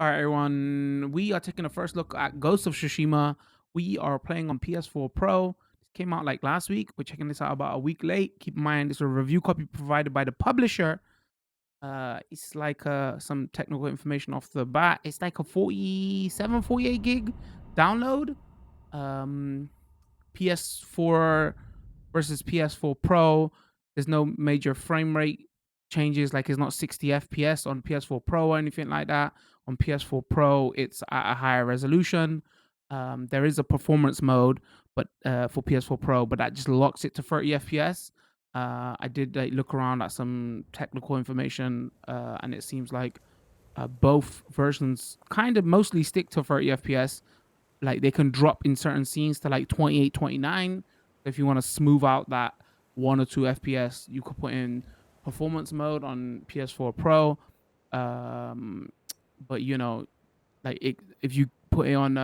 All right, everyone. We are taking a first look at Ghost of Tsushima. We are playing on PS4 Pro. This came out like last week. We're checking this out about a week late. Keep in mind, it's a review copy provided by the publisher. It's like some technical information off the bat. It's like a 47, 48 gig download. Um, PS4 versus PS4 Pro. There's no major frame rate changes, like it's not 60 FPS on PS4 Pro or anything like that. On PS4 Pro, it's at a higher resolution. There is a performance mode, but for PS4 Pro, but that just locks it to 30 FPS. I did like look around at some technical information, and it seems like both versions kind of mostly stick to 30 FPS. Like they can drop in certain scenes to like 28, 29. If you want to smooth out that 1 or 2 FPS, you could put in performance mode on PS4 Pro. Um, but like if you put it on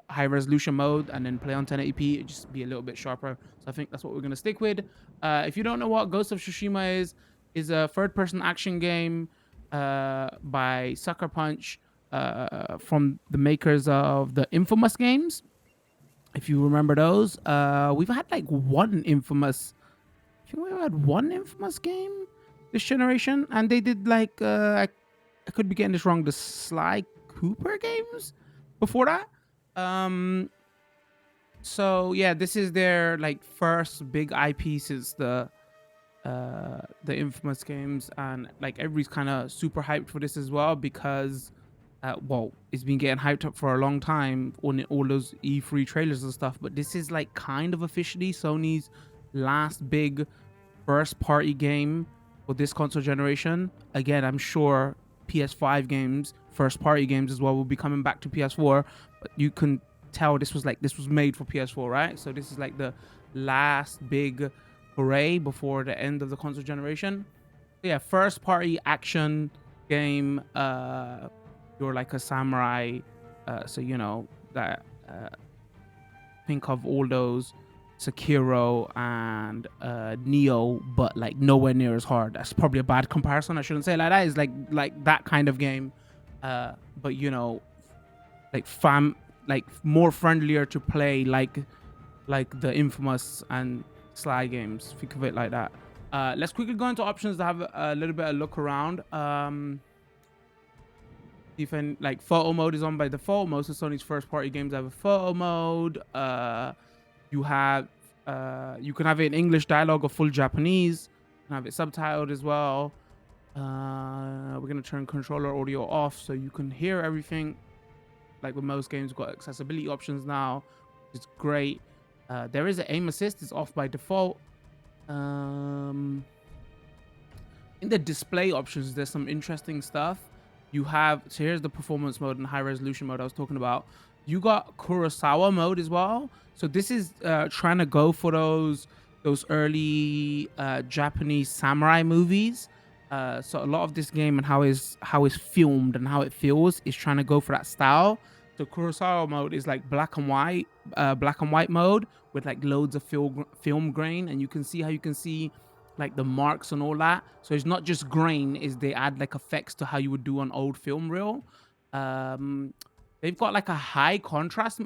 high resolution mode and then play on 1080p, it just be a little bit sharper. So I think that's what we're gonna stick with. If you don't know what Ghost of Tsushima is a third-person action game by Sucker Punch, from the makers of the Infamous games. If you remember those, we've had like one Infamous. I think we've had one Infamous game this generation, and they did like I could be getting this wrong. The Sly Cooper games before that. Um, so yeah, this is their like first big IP since the Infamous games, and like everybody's kind of super hyped for this as well because well, it's been getting hyped up for a long time on all those E3 trailers and stuff, but this is like kind of officially Sony's last big first party game for this console generation. Again, I'm sure PS5 games, first party games as well, will be coming back to PS4, but you can tell this was made for PS4, right? So this is like the last big hooray before the end of the console generation. So yeah, first party action game. You're like a samurai, so that think of all those Sekiro and Neo, but like nowhere near as hard. That's probably a bad comparison. I shouldn't say it like that. It's like that kind of game, but like like more friendlier to play, like the Infamous and Sly games. Think of it like that. Let's quickly go into options to have a little bit of look around. Even like photo mode is on by default. Most of Sony's first party games have a photo mode. You have you can have it in English dialogue or full Japanese. You can have it subtitled as well. We're gonna turn controller audio off so you can hear everything. Like with most games, we've got accessibility options now, which is great. There is an aim assist, it's off by default. In the display options, there's some interesting stuff. You have, so here's the performance mode and high resolution mode I was talking about. You got KUROSAWA mode as well. So this is trying to go for those early Japanese samurai movies. So a lot of this game and how it's filmed and how it feels is trying to go for that style. So Kurosawa mode is like black and white mode with like loads of film grain, and you can see how you can see like the marks and all that. So it's not just grain; is they add like effects to how you would do on old film reel. They've got like a high contrast.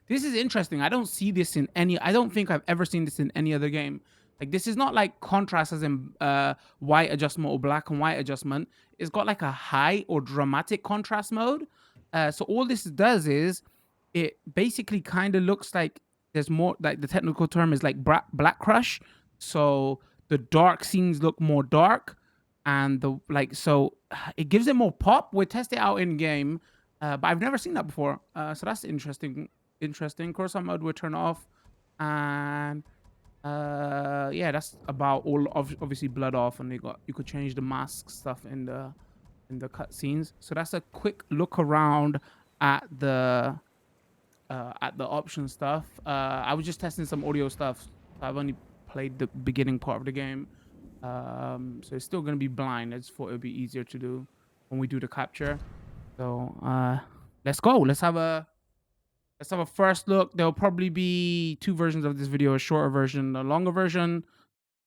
This is interesting. I don't see this in any. I don't think I've ever seen this in any other game. Like this is not like contrast as in white adjustment or black and white adjustment. It's got like a high or dramatic contrast mode. So all this does is it basically kind of looks like there's more, like the technical term is like black crush. So the dark scenes look more dark, and the like. So it gives it more pop. We'll test it out in game, but I've never seen that before. So that's interesting. Interesting. Cross mode will turn off, and yeah, that's about all. Obviously blood off, and you could change the mask stuff in the cutscenes. So that's a quick look around at the option stuff. I was just testing some audio stuff. I've only played the beginning part of the game, so it's still gonna be blind. I just thought it would be easier to do when we do the capture. So let's go. Let's have a first look. There'll probably be two versions of this video: a shorter version, a longer version.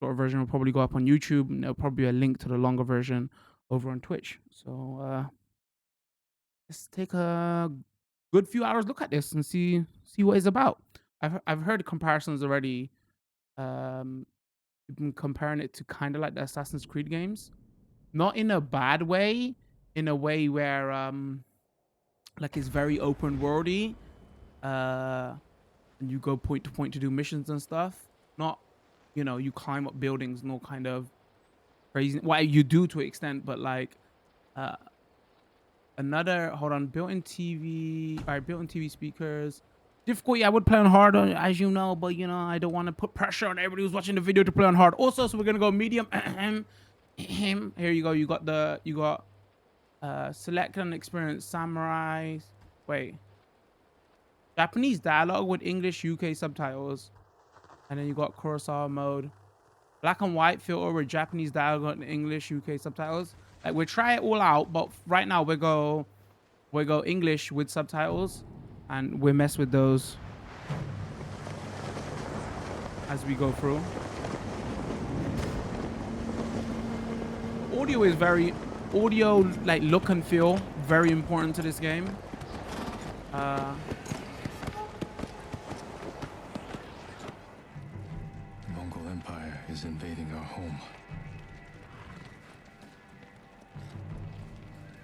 Shorter version will probably go up on YouTube, and there'll probably be a link to the longer version over on Twitch. So let's take a good few hours look at this and see what it's about. I've heard comparisons already. You've been comparing it to kind of like the Assassin's Creed games, not in a bad way, in a way where like it's very open worldy, and you go point to point to do missions and stuff. Not, you climb up buildings, no kind of crazy. Well, you do to an extent, but like uh another, hold on, built-in TV. All right, built-in TV speakers. Difficulty, I would play on hard, as you know, but I don't want to put pressure on everybody who's watching the video to play on hard. Also, so we're gonna go medium. Here you go. You got select and experience samurai. Wait, Japanese dialogue with English UK subtitles, and then you got Kurosawa mode. Black and white filter with Japanese dialogue and English UK subtitles. Like, we'll try it all out, but right now we go English with subtitles, and we mess with those as we go through. Audio is like look and feel, very important to this game. The Mongol Empire is invading our home.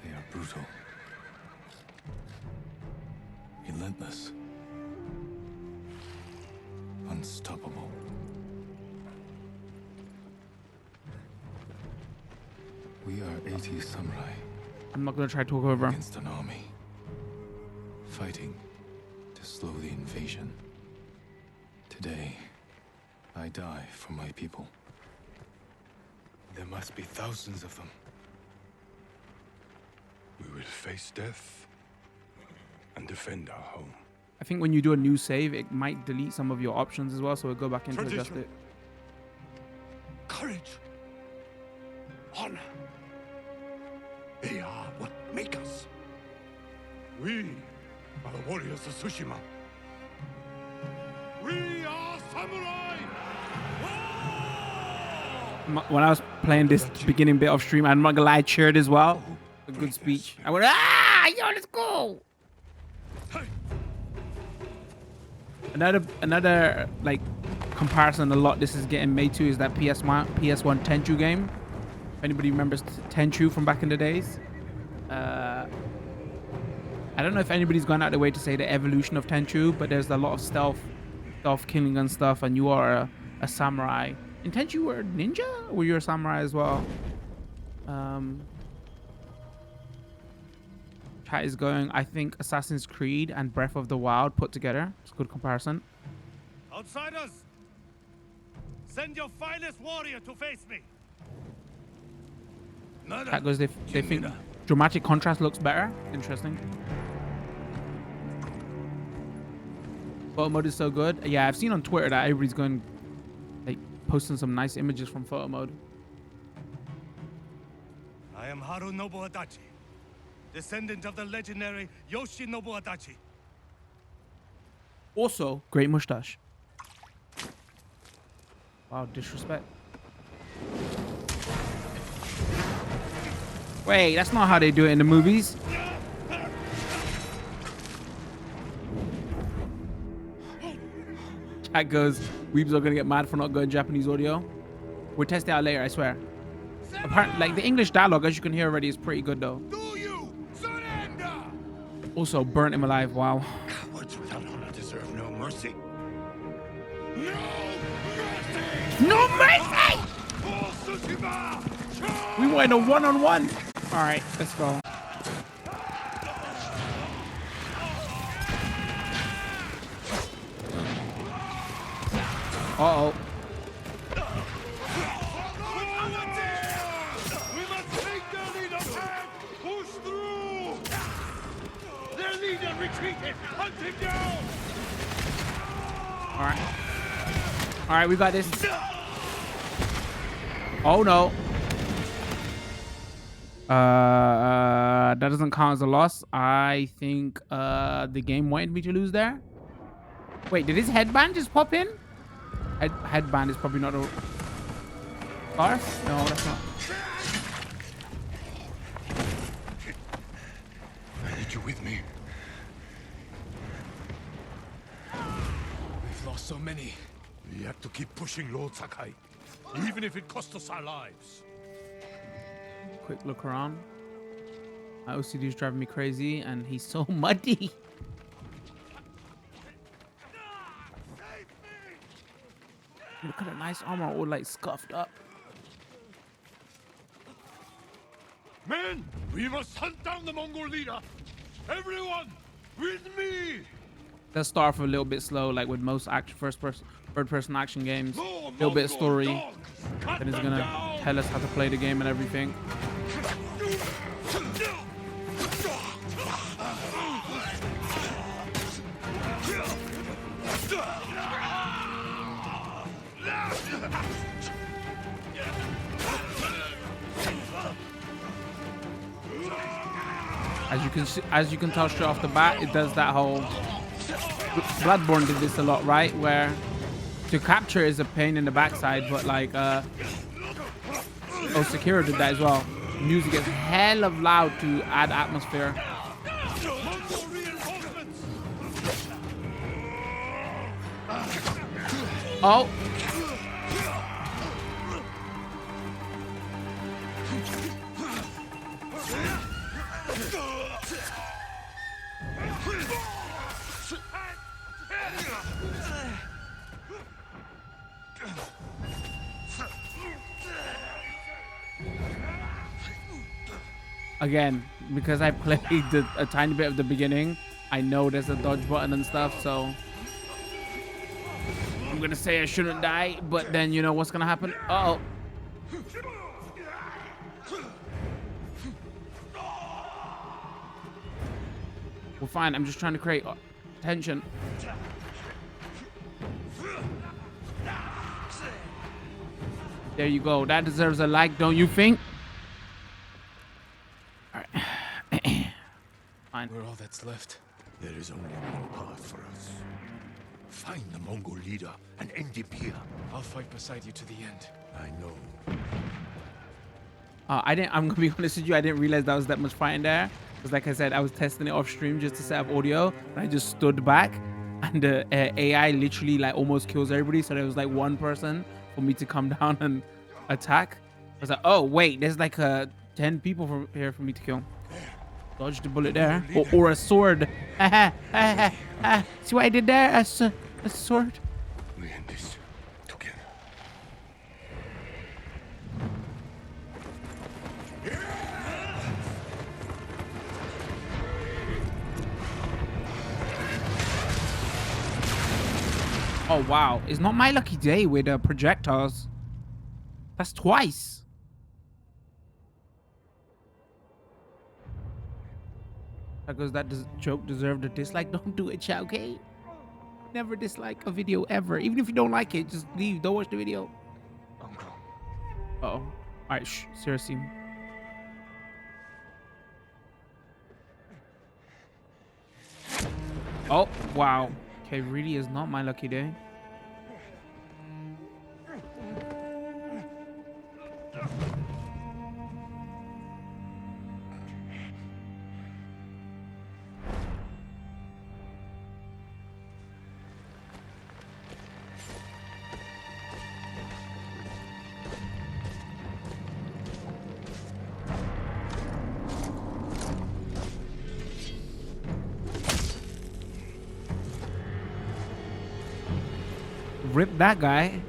They are brutal, relentless, unstoppable. We are 80 samurai. I'm not gonna try to talk over against an army, fighting to slow the invasion. Today, I die for my people. There must be thousands of them. We will face death and defend our home. I think when you do a new save, it might delete some of your options as well, so we'll go back in to adjust it. Courage, honor, they are what make us. We are the warriors of Tsushima. We are samurai! When I was playing this beginning bit of stream, I'm not gonna lie, I cheered as well. A good speech. I went, yo, let's go! Another like comparison a lot this is getting made to is that PS1 Tenchu game. If anybody remembers Tenchu from back in the days. I don't know if anybody's gone out their way to say the evolution of Tenchu, but there's a lot of stealth killing and stuff, and you are a samurai. In Tenchu, you were a ninja, or were you a samurai as well? Chat is going, I think Assassin's Creed and Breath of the Wild put together. It's a good comparison. Outsiders, send your finest warrior to face me. Chat goes, they think dramatic contrast looks better. Interesting. Photo mode is so good. Yeah, I've seen on Twitter that everybody's going, like, posting some nice images from photo mode. I am Harunobu Adachi, descendant of the legendary Yoshinobu Adachi. Also, great mustache. Wow, disrespect. Wait, that's not how they do it in the movies. Chat goes, weebs are gonna get mad for not going Japanese audio. We'll test it out later, I swear. Apparently, like, the English dialogue, as you can hear already, is pretty good though. Do you surrender? Also, burnt him alive. Wow. Cowards without honor deserve no mercy. No mercy! No mercy! We went a one-on-one. All right, let's go. Uh-oh. We must take their leader back! Push through! Their leader retreated! Hunt him down! All right. All right, we got this. Oh, no. That doesn't count as a loss. I think the game wanted me to lose there. Wait, did his headband just pop in? Headband is probably not a scarf? No, that's not. you with me? We've lost so many. We have to keep pushing, Lord Sakai, even if it costs us our lives. Quick look around. My OCD is driving me crazy, and he's so muddy. Look at the nice armor, all like scuffed up. Men, we must hunt down the Mongol leader. Everyone, with me. Let's start off a little bit slow, like with most action, third person action games. A little bit of story. Then it's gonna tell us how to play the game and everything. As you can tell straight off the bat, it does that whole Bloodborne did this a lot, right? Where to capture is a pain in the backside, but like Sekiro did that as well. Music gets hell of loud to add atmosphere. Oh. Again, because I played a tiny bit of the beginning, I know there's a dodge button and stuff, so I'm gonna say I shouldn't die, but then you know what's gonna happen? Uh-oh. We're fine. I'm just trying to create tension. There you go. That deserves a like, don't you think? All right. Fine. We're all that's left. There is only one path for us. Find the Mongol leader and end him here. I'll fight beside you to the end. I know. I'm gonna be honest with you. I didn't realize that was that much fighting there. Because like I said, I was testing it off stream just to set up audio. And I just stood back, and the AI literally like almost kills everybody. So there was like one person for me to come down and attack. I was like, oh wait, there's like 10 people from here for me to kill. Dodged the bullet there, or a sword. See what I did there? A sword. We end this together. Oh wow, it's not my lucky day with projectiles. That's twice. Because that joke deserved a dislike. Don't do it, chat, okay? Never dislike a video ever. Even if you don't like it, just leave. Don't watch the video. Uncle. Uh-oh. All right, shh. Seriously. Oh, wow. Okay, really is not my lucky day. Rip that guy.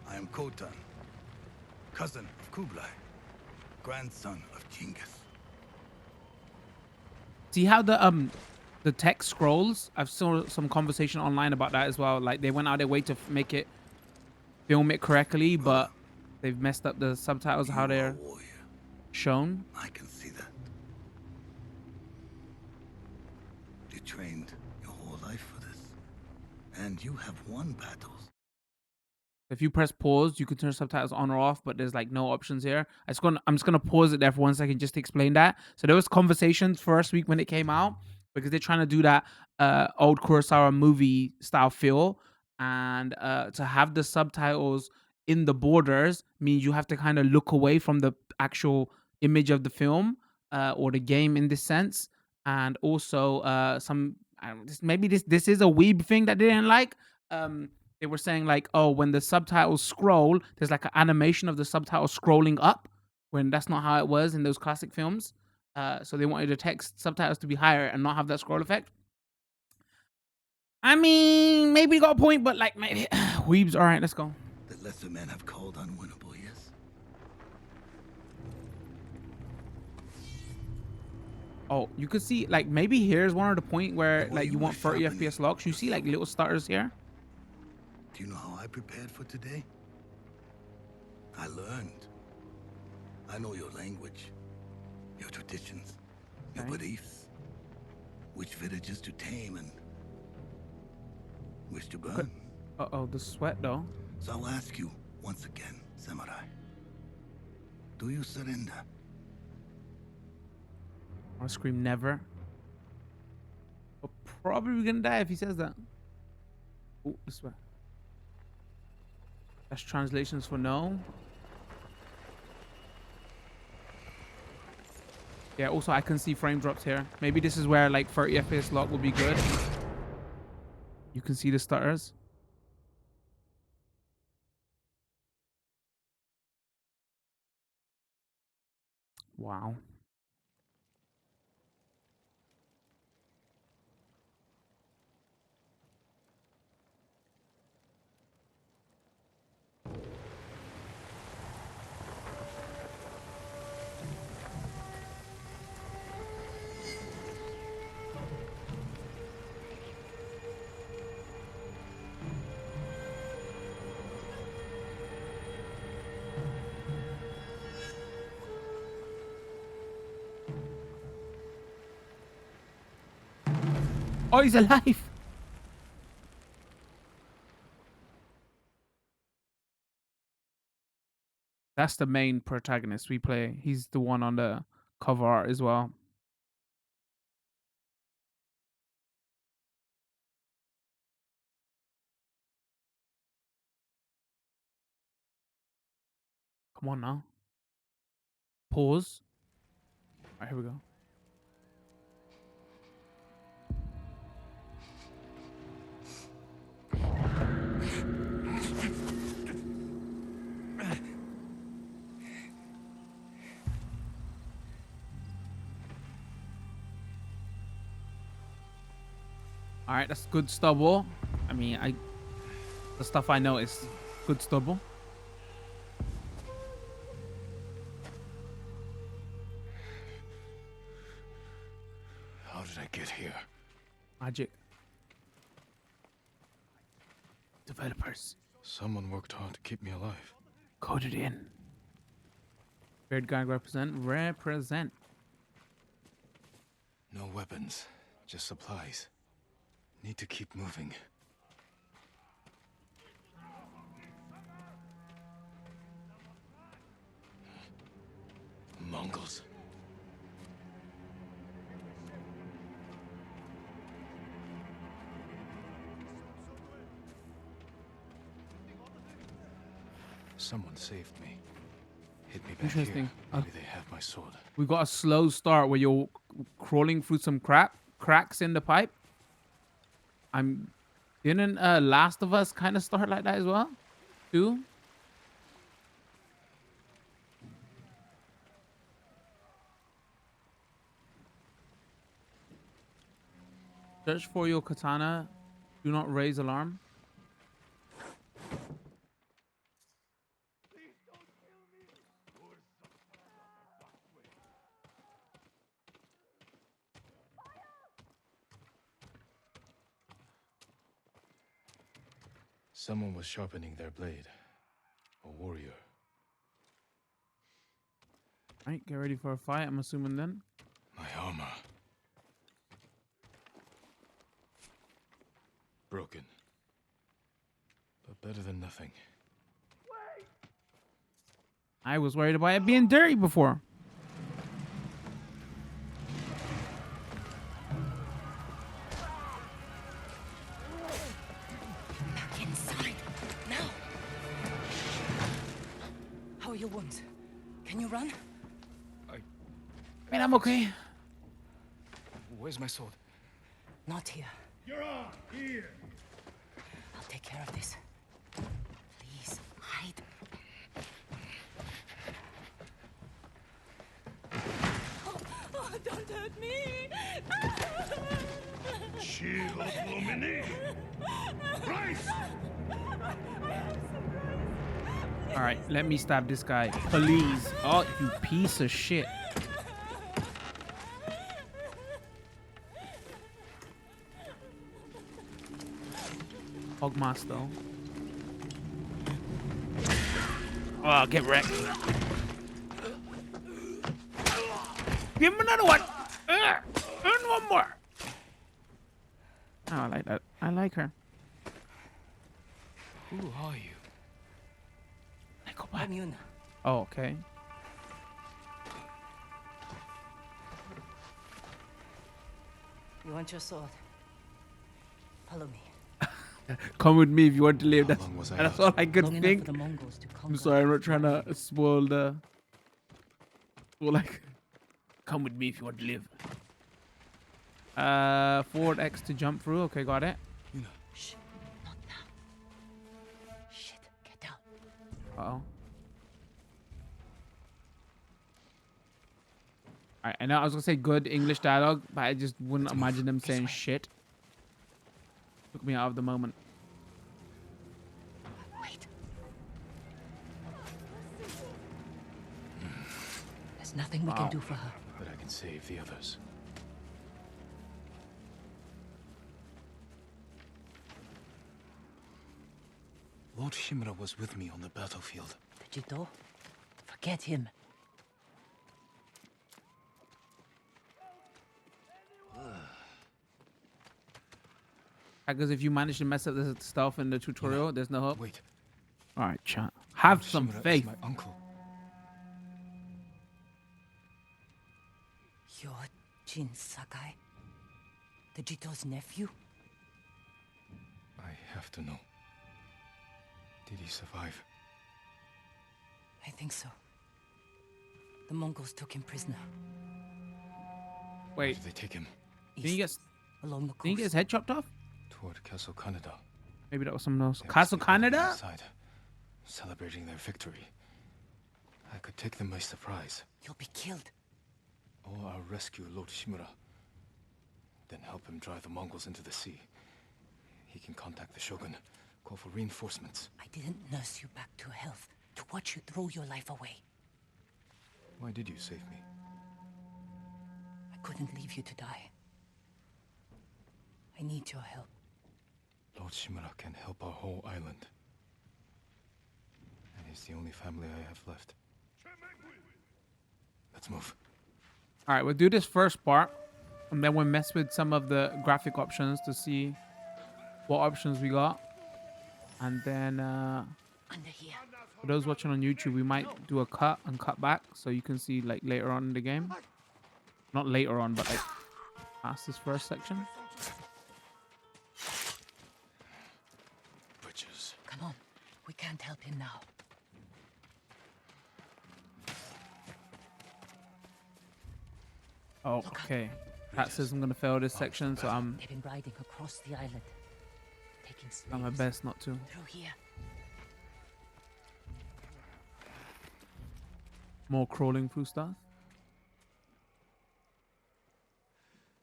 I am Khotan, cousin of Kublai, grandson of Genghis. See how the text scrolls? I've saw some conversation online about that as well. Like they went out their way to make it film it correctly, but they've messed up the subtitles how they're shown. I can see that. You trained your whole life for this, and you have won battles. If you press pause, you can turn subtitles on or off, but there's like no options here. I'm just gonna pause it there for 1 second just to explain that. So there was conversations first week when it came out because they're trying to do that old Kurosawa movie style feel, and to have the subtitles in the borders means you have to kind of look away from the actual image of the film or the game in this sense. And also maybe this is a weeb thing that they didn't like. They were saying like, oh, when the subtitles scroll, there's like an animation of the subtitles scrolling up, when that's not how it was in those classic films. So they wanted the text subtitles to be higher and not have that scroll effect. I mean, maybe you got a point, but like, maybe weebs. All right, let's go. The lesser men have called unwinnable, yes? Oh, you could see like maybe here's one of the point where The way like you you want were 30 sharpening FPS locks. You see like little stutters here. Do you know how I prepared for today? I learned. I know your language, your traditions, your Okay. beliefs, which villages to tame and which to burn. Okay. Uh-oh, the sweat though. So I'll ask you once again, Samurai. Do you surrender? I want to scream never. But probably gonna die if he says that. Oh, this way. That's translations for no. Yeah, also I can see frame drops here. Maybe this is where like 30 FPS lock would be good. You can see the stutters. Wow. Oh, he's alive. That's the main protagonist we play. He's the one on the cover art as well. Come on now. Pause. All right, here we go. All right, that's good stubble. I mean, the stuff I know is good stubble. How did I get here? Magic. Developers. Someone worked hard to keep me alive. Coded in. Beard guy represent. Represent. No weapons, just supplies. Need to keep moving. Mongols. Someone saved me. Hit me back Interesting. here. Maybe they have my sword. We got a slow start where you're crawling through some cracks in the pipe. Didn't Last of Us kind of start like that as well? Too? Search for your katana. Do not raise alarm. Someone was sharpening their blade. A warrior. Right, get ready for a fight, I'm assuming then. My armor. Broken. But better than nothing. I was worried about it being dirty before. Inside. Now. your wounds? Can you run? I mean, I'm okay. Where's my sword? Not here. You're on! Here! I'll take care of this. Please, hide. Oh, don't hurt me! Shield Lumini! Bryce! All right, let me stab this guy, please. Oh, you piece of shit. Hogmaster. Oh, get wrecked. Give him another one. And one more. Oh, I like that. I like her. Who are you? I go back. I'm Yuna. Oh, okay. You want your sword? Follow me. Come with me if you want to live. How That's, long was I that's out? all I could Long enough think. for the Mongols to conquer. I'm sorry, I'm not trying to spoil the. Well, like, come with me if you want to live. Forward X to jump through. Okay, got it. Shh, not now. Shit, get down. Uh-oh. Alright, I know I was gonna say good English dialogue, but I just wouldn't imagine them saying shit. Took me out of the moment. Wait. There's nothing we Wow. can do for her. But I can save the others. Lord Shimura was with me on the battlefield. The Jito? Forget him. Because if you manage to mess up the stuff in the tutorial, there's no hope. Wait, Alright, chat. Have Lord some Shimura is faith. my uncle. You're Jin Sakai? The Jito's nephew? I have to know. Did he survive? I think so. The Mongols took him prisoner. Where Wait, did they take him? didn't he get, Along the didn't he get his coast. head chopped off? Toward Castle Canada. Maybe that was someone else. They were Castle still gathered Canada? outside, celebrating their victory. I could take them by surprise, You'll be killed. or I'll rescue Lord Shimura. Then help him drive the Mongols into the sea. He can contact the Shogun, call for reinforcements. I didn't nurse you back to health to watch you throw your life away. Why did you save me? I couldn't leave you to die. I need your help. Lord Shimura can help our whole island. And he's the only family I have left. Let's move. Alright, we'll do this first part. And then we'll mess with some of the graphic options to see what options we got. And then Under here. for those watching on YouTube, we might do a cut and cut back so you can see like later on in the game. Not later on, but like past this first section. Bridges. Come on. We can't help him now. Oh, okay. That says I'm gonna fail this section, so They've been riding across the island. Taking I'm my slaves best not to. through here. More crawling through stuff.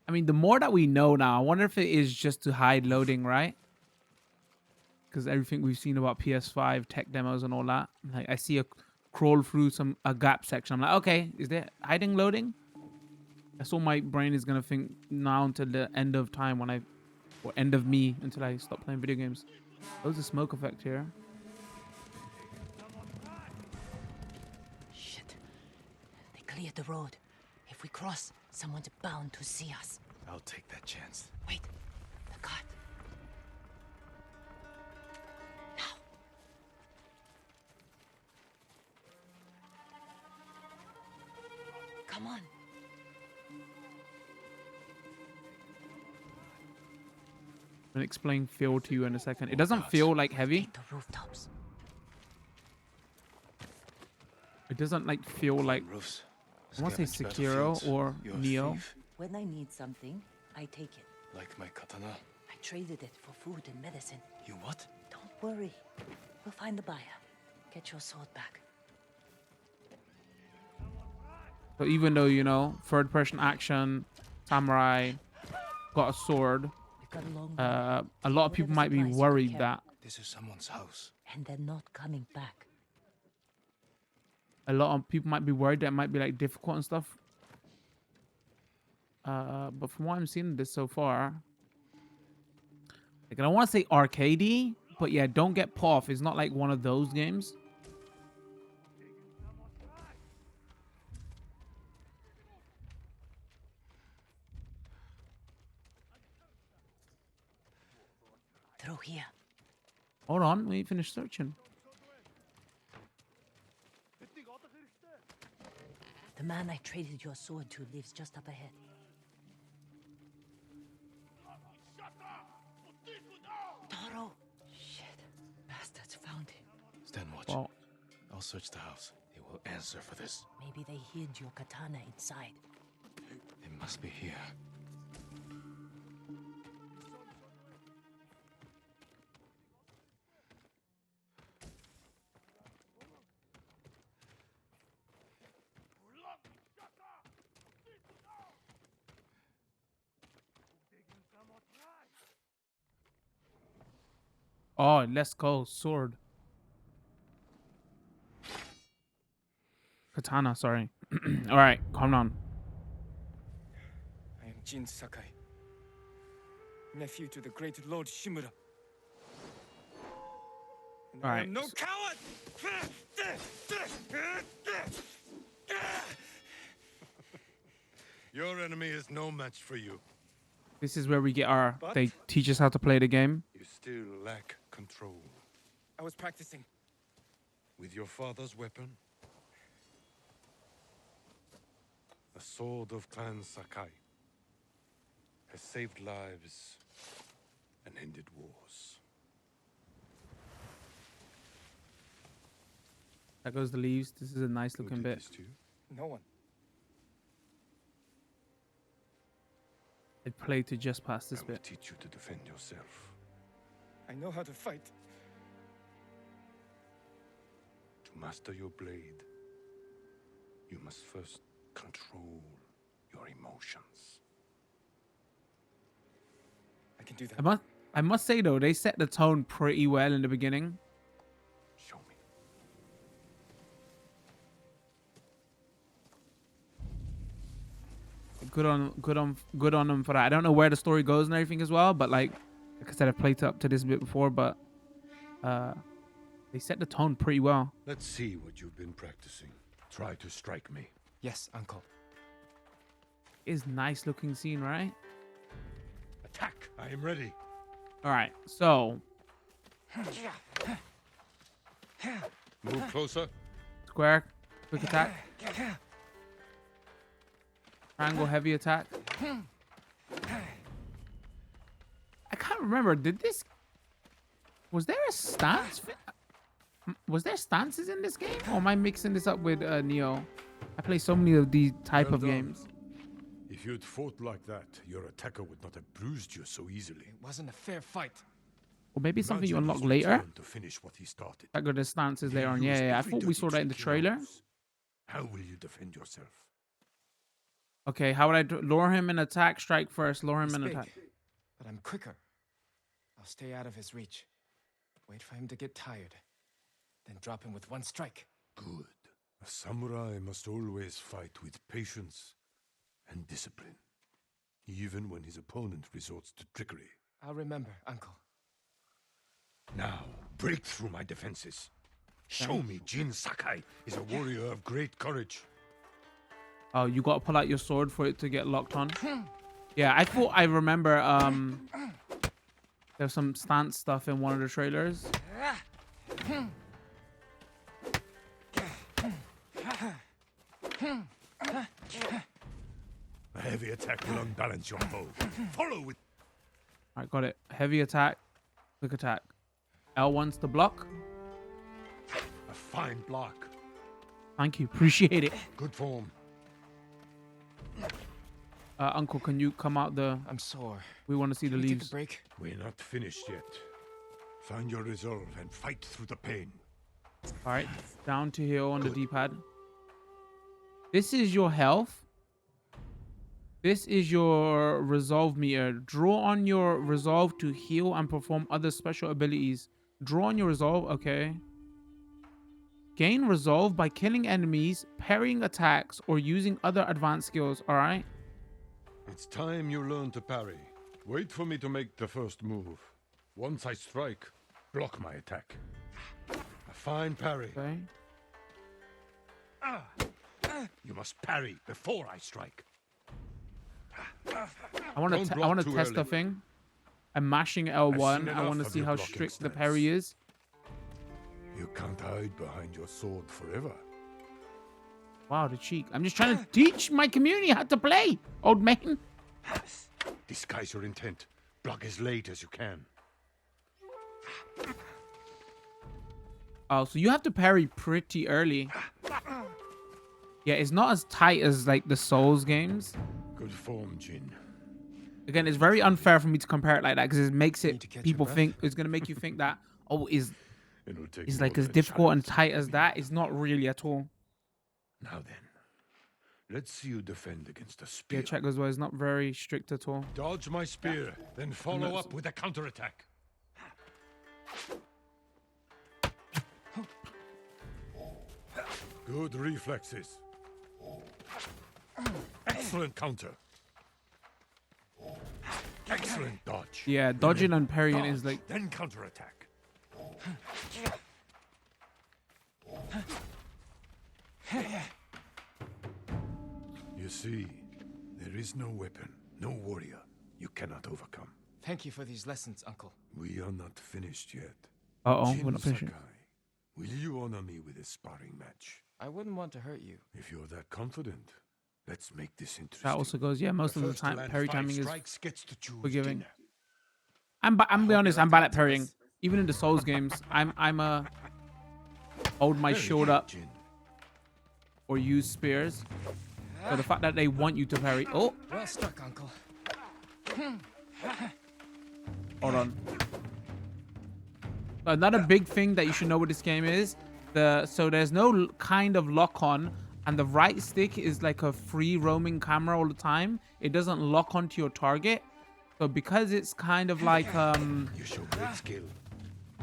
I mean, the more that we know now, I wonder if it is just to hide loading, right? Because everything we've seen about PS5 tech demos and all that, like I see a crawl through a gap section. I'm like, okay, is there hiding loading? That's all my brain is gonna think now until the end of time or end of me until I stop playing video games. There's a smoke effect here. Shit. They cleared the road. If we cross, someone's bound to see us. I'll take that chance. Wait. The cart. Now. Come on. I'm gonna explain feel to you in a second. It doesn't feel like heavy. Take the rooftops. It doesn't like feel like Roofs. I want to say Scavenge Sekiro battlefields. or You're a Neo. thief. When I need something, I take it. Like my katana. I traded it for food and medicine. You what? Don't worry. We'll find the buyer. Get your sword back. So even though, you know, third person action, samurai, got a sword, We've got a long way. a lot of people might be supplies you can worried carry. that This is someone's house. And they're not coming back. a lot of people might be worried that it might be like difficult and stuff. But from what I'm seeing this so far, like I don't want to say arcadey, but yeah, don't get put off. It's not like one of those games. Through here. Hold on, we ain't finished searching. The man I traded your sword to lives just up ahead. Toro! Shit. Bastards found him. Stand watch. Well, I'll search the house. They will answer for this. Maybe they hid your katana inside. It must be here. oh, let's go. Sword. Katana, sorry. All right, calm down. I am Jin Sakai, nephew to the great Lord Shimura. And I Alright, am no s- coward! Your enemy is no match for you. This is where we get our. But- They teach us how to play the game. You still lack control. I was practicing. With your father's weapon? The sword of Clan Sakai has saved lives and ended wars. That goes the leaves. This is a nice Who looking did bit. this to you? No one. I played to just past this I will bit. teach you to defend yourself. I know how to fight. To master your blade, you must first control your emotions. I can do that. I must say though, they set the tone pretty well in the beginning. Show me. Good on them for that. I don't know where the story goes and everything as well, but like I said, I've played up to this bit before, but they set the tone pretty well. Let's see what you've been practicing. Try to strike me. Yes, uncle. It's nice looking scene, right? Attack! I am ready. All right, so Move closer. square, quick attack, triangle, heavy attack. I can't remember. Was there a stance? Was there stances in this game? Or am I mixing this up with Neo? I play so many of these type Well of done. games. If you'd fought like that, your attacker would not have bruised you so easily. It wasn't a fair fight. Or maybe something you Imagine unlock his later. return to finish what he started. I got the stances later on. He Yeah, used yeah. I every thought we saw dirty that in the trick he trailer. knows. How will you defend yourself? Okay, how would I lure him and attack? Strike first, lure him He's and big, attack. but I'm quicker. I'll stay out of his reach. Wait for him to get tired. Then drop him with one strike. Good. A samurai must always fight with patience and discipline, even when his opponent resorts to trickery. I'll remember, uncle. Now, break through my defenses. Show me Jin Sakai is a warrior of great courage. Oh, you gotta pull out your sword for it to get locked on. Yeah, I thought I remember there's some stance stuff in one of the trailers. A heavy attack will unbalance your foe. Follow with Alright, got it. Heavy attack, quick attack. L1's to block. a fine block. Thank you. Appreciate it. Good form. Uncle, can you come out the... I'm sore. We want to see the Can we take a leaves. break? We're not finished yet. Find your resolve and fight through the pain. All right. Down to here on the D-pad. This is your health. This is your resolve meter. Draw on your resolve to heal and perform other special abilities. Draw on your resolve. Okay. Gain resolve by killing enemies, parrying attacks, or using other advanced skills. All right. It's time you learn to parry. Wait for me to make the first move. Once I strike, block my attack. A fine parry. Okay. You must parry before I strike. I want Don't to block too test the early. thing. I'm mashing seen L1. I enough want to of see your how blocking strict the stance. parry is. You can't hide behind your sword forever. Wow, the cheek. I'm just trying to teach my community how to play, old man. Disguise your intent. Block as late as you can. Oh, so you have to parry pretty early. Yeah, it's not as tight as like the Souls games. Good form, Jin. Again, it's very unfair for me to compare it like that because it makes Need it to catch your people breath? think it's gonna make you think that is It'll take is more like as than a difficult and challenge. tight as that. It's not really at all. Now then, let's see you defend against a spear. Yeah, check as well. It's not very strict at all. Dodge my spear, then follow up with a counterattack. Good reflexes. Excellent counter. Excellent dodge. Yeah, dodging and parrying is like Then counterattack. You see, there is no weapon, no warrior you cannot overcome. Thank you for these lessons, Uncle. We are not finished yet. uh-oh, Jin we're not finishing. Sakai, will you honor me with a sparring match? I wouldn't want to hurt you. If you're that confident, let's make this interesting. That also goes, yeah, most of the first to time land parry 5 timing is strikes gets to choose forgiving. dinner. I'm be honest, I'm bad at parrying. Even in the Souls games, I'm a hold my Very shield good, up Jin. or use spears. So the fact that they want you to parry. Oh, Well struck, Uncle. hold on. Another big thing that you should know what this game is, so there's no kind of lock on, and the right stick is like a free roaming camera all the time. It doesn't lock onto your target. So because it's kind of like You show great skill.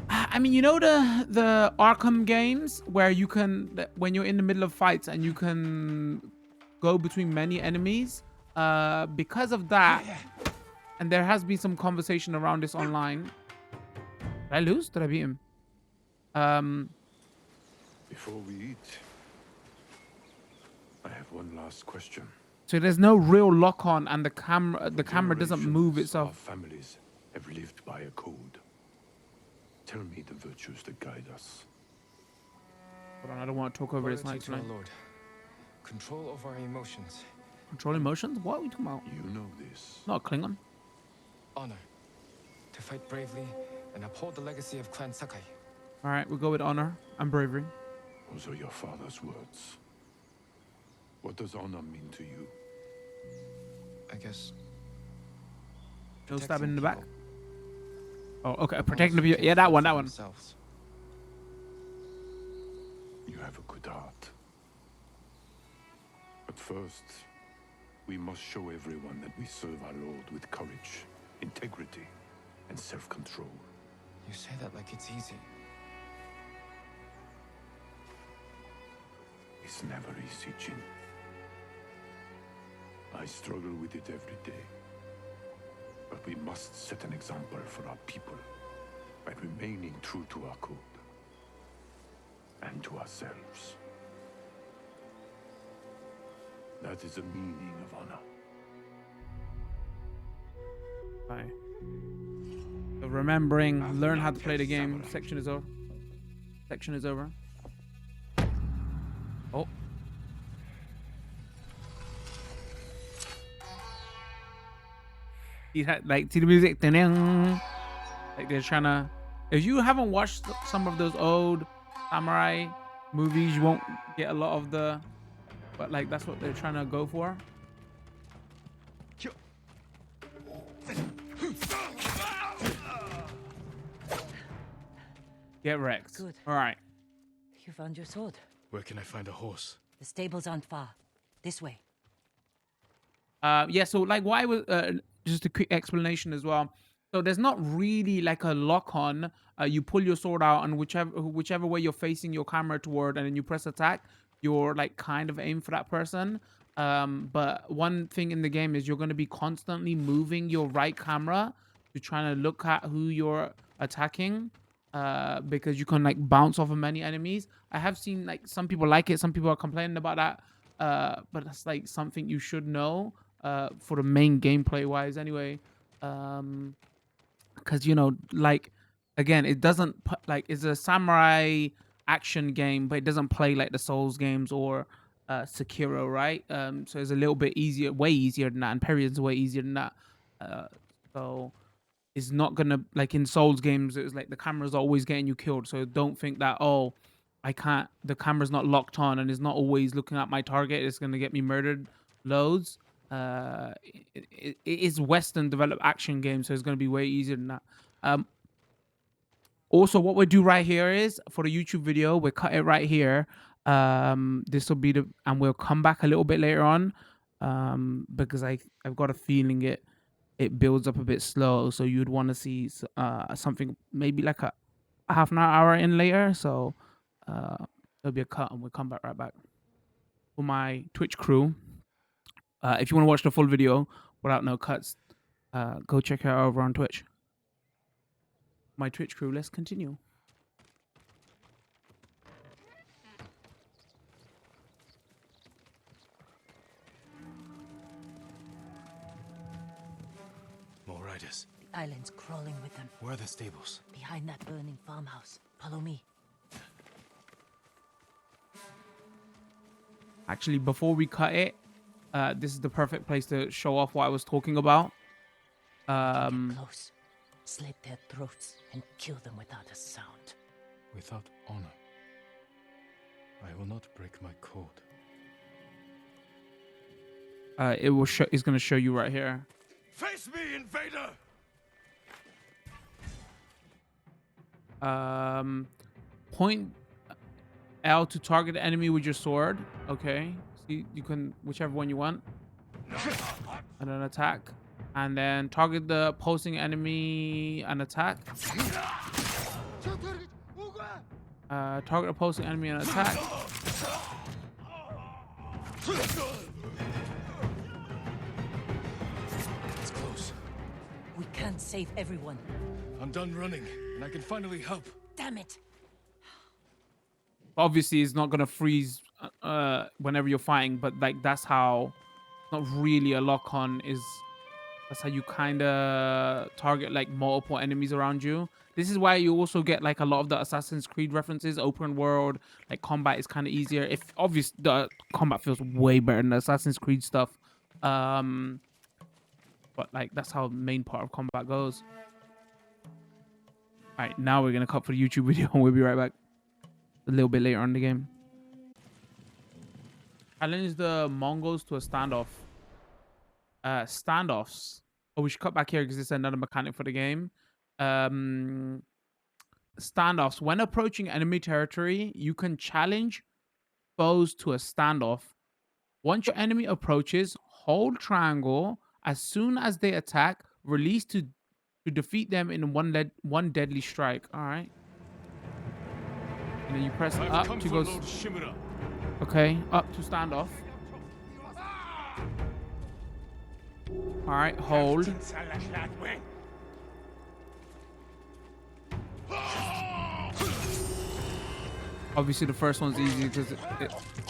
I mean, you know the Arkham games where you can, when you're in the middle of fights and you can go between many enemies, because of that, and there has been some conversation around this online. Did I lose? Did I beat him? Before we eat, I have one last question. So there's no real lock on, and the camera doesn't move Generations of itself. families have lived by a code. Tell me the virtues that guide us. Hold on, I don't want to talk over his Loyalty night to our tonight. Lord. Control over our emotions. Control emotions? What are we talking about? You know this. Not a Klingon. Honor. To fight bravely and uphold the legacy of Clan Sakai. All right, we'll go with honor and bravery. Those are your father's words. What does honor mean to you? I guess. No protecting stabbing in the back. people, Oh, okay. while Protecting the view. seeking Yeah, that one. for That one. themselves. You have a good heart. But first, we must show everyone that we serve our Lord with courage, integrity, and self-control. You say that like it's easy. It's never easy, Jin. I struggle with it every day. But we must set an example for our people by remaining true to our code and to ourselves. That is the meaning of honor. Bye. So remembering, learn how to play the game. Section is over. Section is over. Oh. You had like see the music, ding, like they're trying to. If you haven't watched some of those old samurai movies, you won't get a lot of the, but like that's what they're trying to go for. Get wrecked. Good. All right. You found your sword. Where can I find a horse? The stables aren't far. This way. Yeah, so like why was just a quick explanation as well. So there's not really like a lock on. You pull your sword out and whichever way you're facing your camera toward, and then you press attack, you're like kind of aim for that person. But one thing in the game is you're going to be constantly moving your right camera to trying to look at who you're attacking, because you can like bounce off of many enemies. I have seen like some people like it, some people are complaining about that, but that's like something you should know for the main gameplay wise anyway. Because you know, like again, it doesn't like it's a samurai action game, but it doesn't play like the Souls games or Sekiro, right? So it's a little bit easier, way easier than that, and Perion's way easier than that. So it's not gonna, like in Souls games, it's like the camera's always getting you killed. So don't think that, oh, I can't, the camera's not locked on and it's not always looking at my target, it's gonna get me murdered loads. It is Western developed action game, so it's gonna be way easier than that. Also, what we do right here is for the YouTube video, we cut it right here. This will be the, and we'll come back a little bit later on, because I've got a feeling it builds up a bit slow, so you'd want to see something maybe like a half an hour in later. So there'll be a cut, and we'll come back right back. For my Twitch crew, if you want to watch the full video without no cuts, go check it out over on Twitch. My Twitch crew, let's continue. More riders. The island's crawling with them. Where are the stables? Behind that burning farmhouse. Follow me. Actually, before we cut it, this is the perfect place to show off what I was talking about. Get close. Slit their throats and kill them without a sound. Without honor. I will not break my code. It will show. It's gonna show you right here. Face me, invader! Point L to target the enemy with your sword. Okay. See, you can whichever one you want, and then attack, and then target the opposing enemy and attack. Target opposing enemy and attack. It's close. We can't save everyone. I'm done running, and I can finally help. Damn it! Obviously, it's not gonna freeze whenever you're fighting, but like that's how, not really a lock on, is that's how you kind of target like multiple enemies around you. This is why you also get like a lot of the Assassin's Creed references. Open world, like combat is kind of easier. If obviously the combat feels way better than the Assassin's Creed stuff, but like that's how the main part of combat goes. All right, now we're gonna cut for the YouTube video, and we'll be right back a little bit later on in the game. Challenge the Mongols to a standoff. Standoffs. Oh, we should cut back here because it's another mechanic for the game. Standoffs. When approaching enemy territory, you can challenge foes to a standoff. Once your enemy approaches, hold triangle. As soon as they attack, release to defeat them in one deadly strike. All right. And then you press up to go. Okay, up to standoff. All right, hold. Obviously, the first one's easy because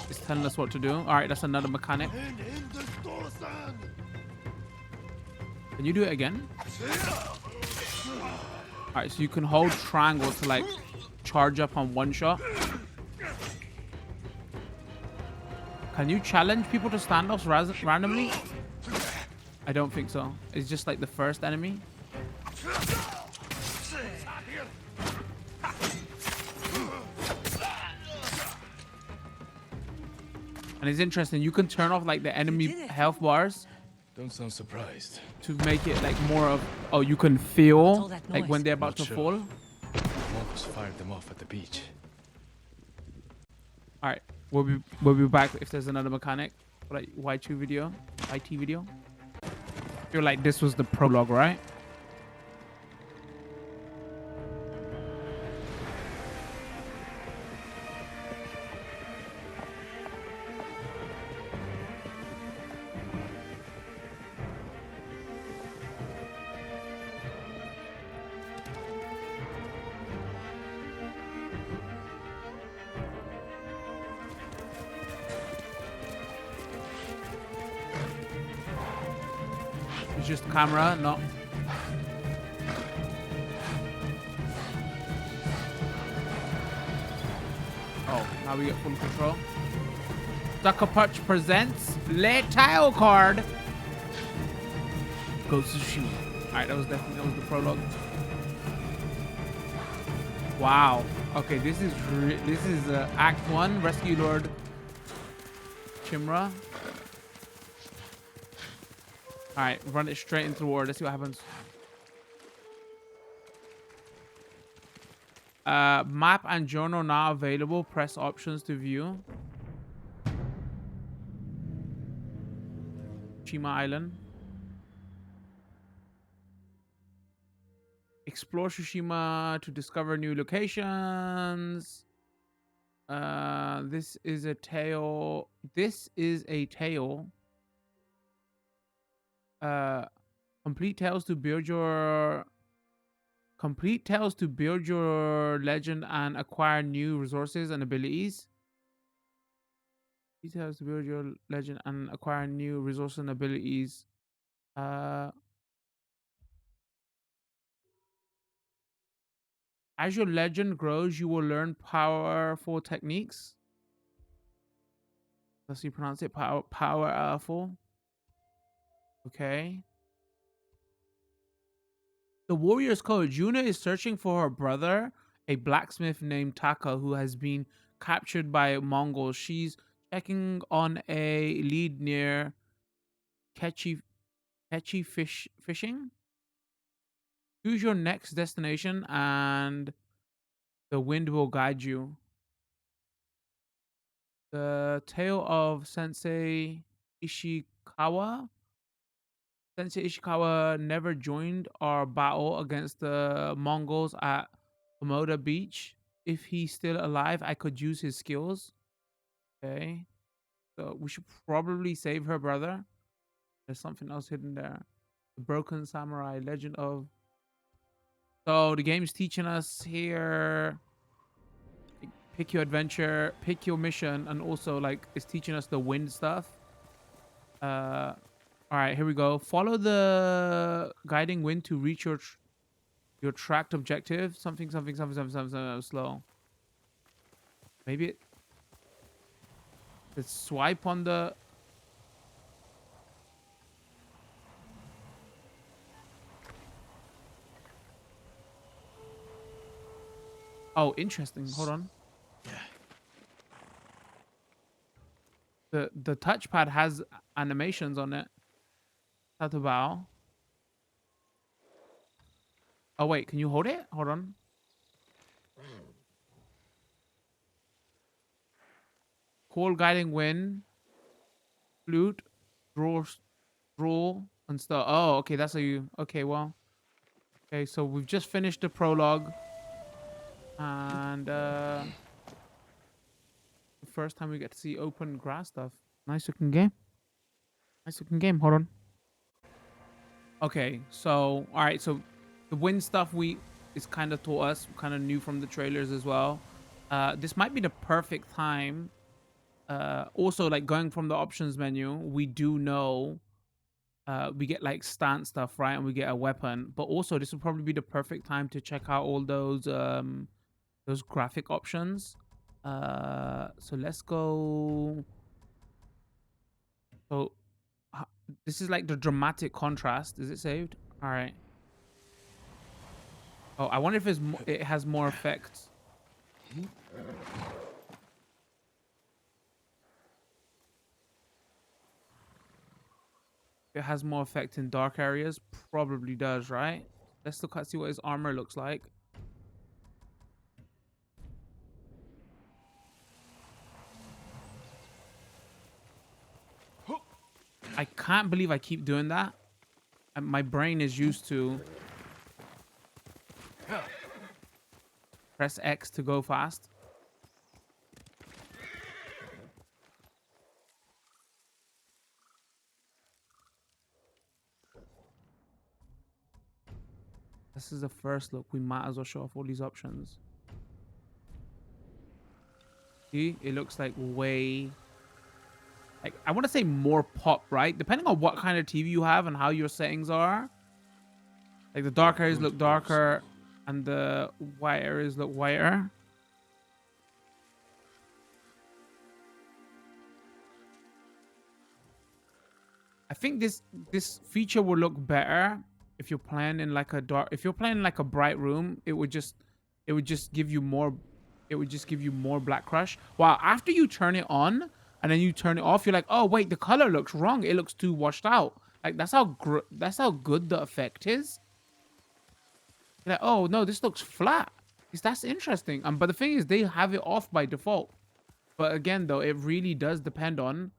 it's telling us what to do. All right, that's another mechanic. Can you do it again? All right, so you can hold triangle to like charge up on one shot. Can you challenge people to standoffs randomly? I don't think so. It's just like the first enemy. And it's interesting. You can turn off like the enemy did it. health bars Don't sound surprised. to make it like more of. Oh, you can feel all that like when noise? they're about Not to sure. fall. Mongols fired them off at the beach. All right, we'll be back if there's another mechanic. Like Y2 video, IT video. I feel like this was the prologue, right? It's just camera, not. Oh, now we get full control. Sucker Punch presents late title card. Ghost of Tsushima. Alright, that was the prologue. Wow. Okay, this is Act 1, Rescue Lord Chimera. Alright, run it straight into the war. Let's see what happens. Map and journal now available. Press options to view. Tsushima Island. Explore Tsushima to discover new locations. This is a tale. Complete tales to build your legend and acquire new resources and abilities. Details to build your legend and acquire new resources and abilities. As your legend grows, you will learn powerful techniques. Let's see, pronounce it powerful. Okay. The warrior's code. Yuna is searching for her brother, a blacksmith named Taka, who has been captured by Mongols. She's checking on a lead near Ketchi fishing. Choose your next destination and the wind will guide you. The tale of Sensei Ishikawa. Sensei Ishikawa never joined our battle against the Mongols at Komoda Beach. If he's still alive, I could use his skills. Okay. So we should probably save her brother. There's something else hidden there. The Broken Samurai, Legend of... So the game's teaching us here... Pick your adventure, pick your mission, and also like it's teaching us the wind stuff. All right, here we go. Follow the guiding wind to reach your tracked objective. Something slow. Maybe let's swipe on the... Oh, interesting. Hold on. The touchpad has animations on it. How to bow. Oh wait, can you hold it? Hold on. Call guiding wind, flute, draw, and stuff. Oh, okay, that's how you... Okay, well. Okay, so we've just finished the prologue. And the first time we get to see open grass stuff. Nice looking game. Nice looking game. Hold on. Okay, so all right, so the wind stuff is kind of taught us, kind of new from the trailers as well. This might be the perfect time. Also, like going from the options menu, we do know we get like stance stuff, right? And we get a weapon. But also, this will probably be the perfect time to check out all those graphic options. So let's go. So this is like the dramatic contrast. Is it saved? All right. Oh, I wonder if it has more effects. It has more effect in dark areas. Probably does, right? Let's look at see what his armor looks like. I can't believe I keep doing that. And my brain is used to press X to go fast. This is the first look. We might as well show off all these options. See, it looks like way, like I want to say more pop, right? Depending on what kind of TV you have and how your settings are. Like the dark areas look darker and the white areas look whiter. I think this feature will look better if you're playing in like a dark, if you're playing in like a bright room, it would just give you more, it would just give you more black crush. While after you turn it on and then you turn it off, you're like, oh wait, the color looks wrong. It looks too washed out. Like that's how good the effect is. You're like, oh no, this looks flat. That's interesting. But the thing is, they have it off by default. But again, though, it really does depend on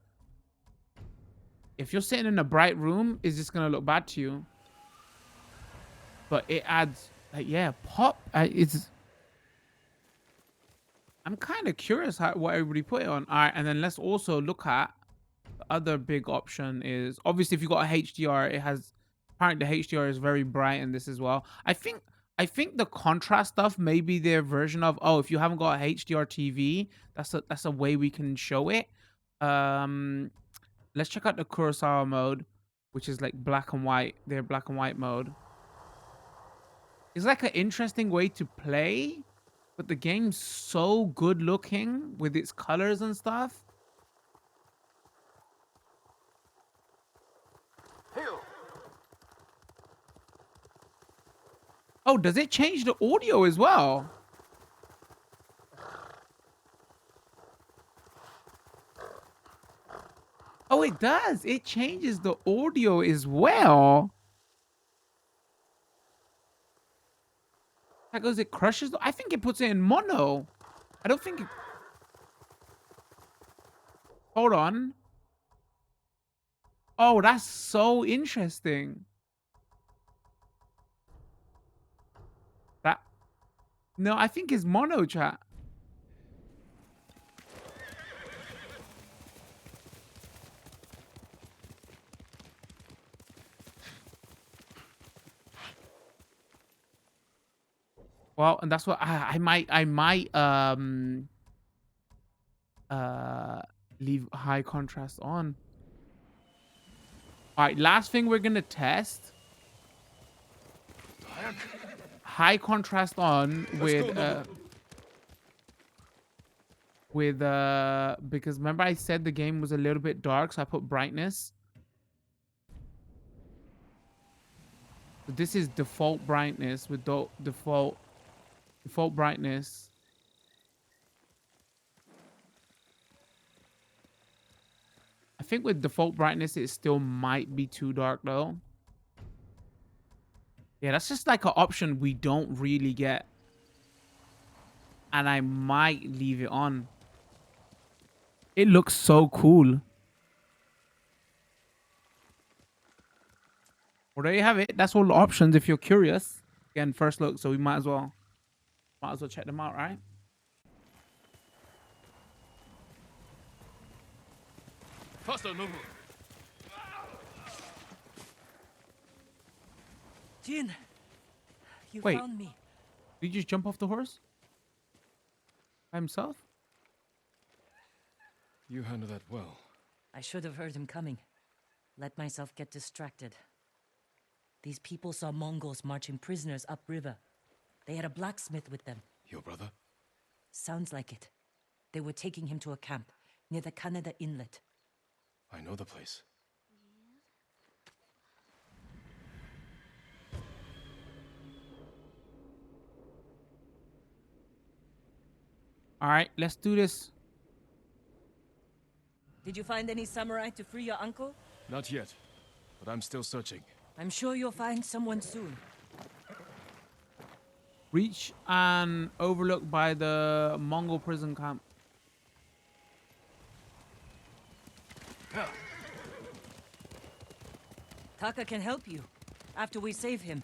if you're sitting in a bright room, is this gonna look bad to you? But it adds, like, yeah, pop. I'm kind of curious what everybody put it on. All right, and then let's also look at the other big option is obviously if you got a HDR, it has apparently the HDR is very bright in this as well. I think the contrast stuff may be their version of, oh, if you haven't got a HDR TV, that's a way we can show it. Let's check out the KUROSAWA mode, which is like black and white. Their black and white mode. It's like an interesting way to play, but the game's so good looking with its colors and stuff. Oh, does it change the audio as well? Oh, it does. It changes the audio as well. That goes, it crushes. I think it puts it in mono. I don't think it... Hold on. Oh, that's so interesting. That... No, I think it's mono, chat. Well, and that's what I might leave high contrast on. All right, last thing we're gonna test. High contrast on with because remember I said the game was a little bit dark, so I put brightness. So this is default brightness with default brightness. I think with default brightness, it still might be too dark though. Yeah, that's just like an option we don't really get. And I might leave it on. It looks so cool. Well, there you have it. That's all the options if you're curious. Again, first look, so we might as well check them out, right? Jin, you Wait. found me. Did you just jump off the horse? By himself? You handle that well. I should have heard him coming. Let myself get distracted. These people saw Mongols marching prisoners upriver. They had a blacksmith with them. Your brother? Sounds like it. They were taking him to a camp near the Kaneda Inlet. I know the place. All right, let's do this. Did you find any samurai to free your uncle? Not yet. but I'm still searching. I'm sure you'll find someone soon. Reach an overlook by the Mongol prison camp. Taka can help you after we save him.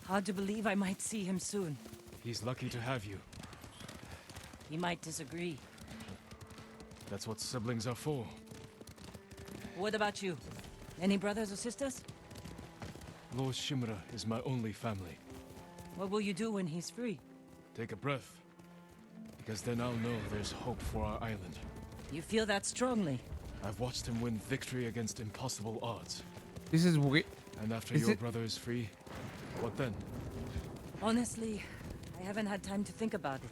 Hard to believe I might see him soon. He's lucky to have you. He might disagree. That's what siblings are for. What about you? Any brothers or sisters? Lord Shimura is my only family. What will you do when he's free? Take a breath. Because then I'll know there's hope for our island. You feel that strongly? I've watched him win victory against impossible odds. This is weird. And after Is your it- brother is free, what then? Honestly, I haven't had time to think about it.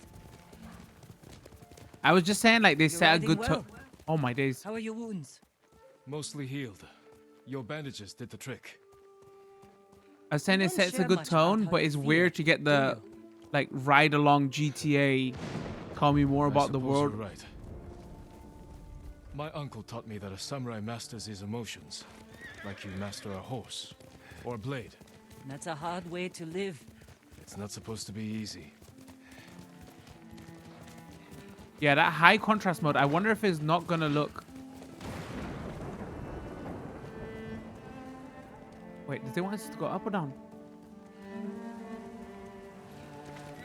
I was just saying, like, they You're set a riding good well. tone. Oh my days. How are your wounds? Mostly healed. Your bandages did the trick. I was saying You it don't sets a share good much about tone, how but you it's feel, weird to get do the you? like ride along GTA. Tell me more I about the suppose world. you're right. My uncle taught me that a samurai masters his emotions, like you master a horse or a blade. That's a hard way to live. It's not supposed to be easy. Yeah, that high contrast mode. I wonder if it's not gonna look. Wait, does they want us to go up or down?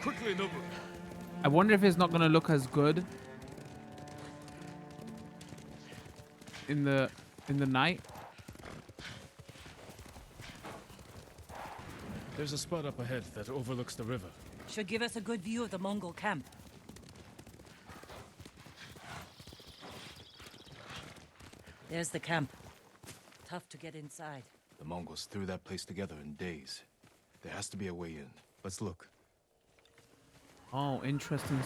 Quickly, Nobu. I wonder if it's not gonna look as good in the night. There's a spot up ahead that overlooks the river. Should give us a good view of the Mongol camp. There's the camp. Tough to get inside. The Mongols threw that place together in days. There has to be a way in. Let's look. Oh, interesting.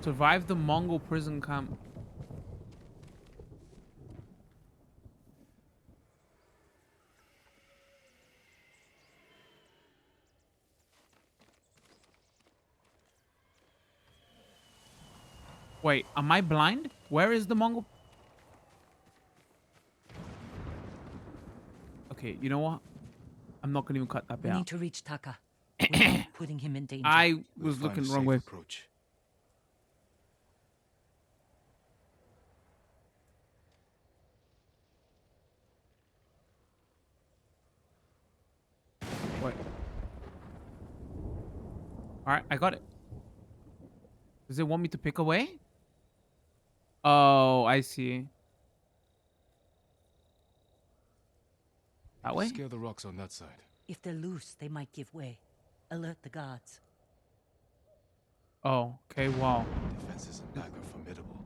Survive the Mongol prison camp. Wait, am I blind? Where is the Mongol? Okay, you know what? I'm not gonna even cut that We bit need out. to reach Taka without putting him in danger. I We'll was find looking a the wrong safe way. approach. Wait. Alright, I got it. Does it want me to pick away? Oh, I see. That way? Scale the rocks on that side. If they're loose, they might give way. Alert the guards. Oh, okay, wow. Defenses in back are formidable.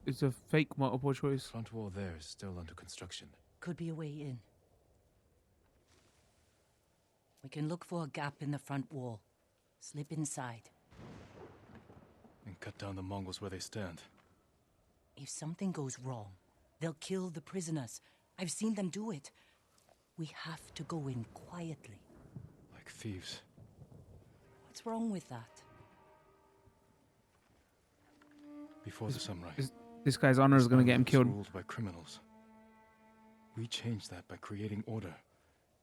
It's a fake multiple choice. Front wall there is still under construction. Could be a way in. We can look for a gap in the front wall. Slip inside. And cut down the Mongols where they stand. If something goes wrong, they'll kill the prisoners. I've seen them do it. We have to go in quietly. Like thieves. What's wrong with that? Before the samurai. This guy's honor is gonna get him was killed. ruled by criminals. We changed that by creating order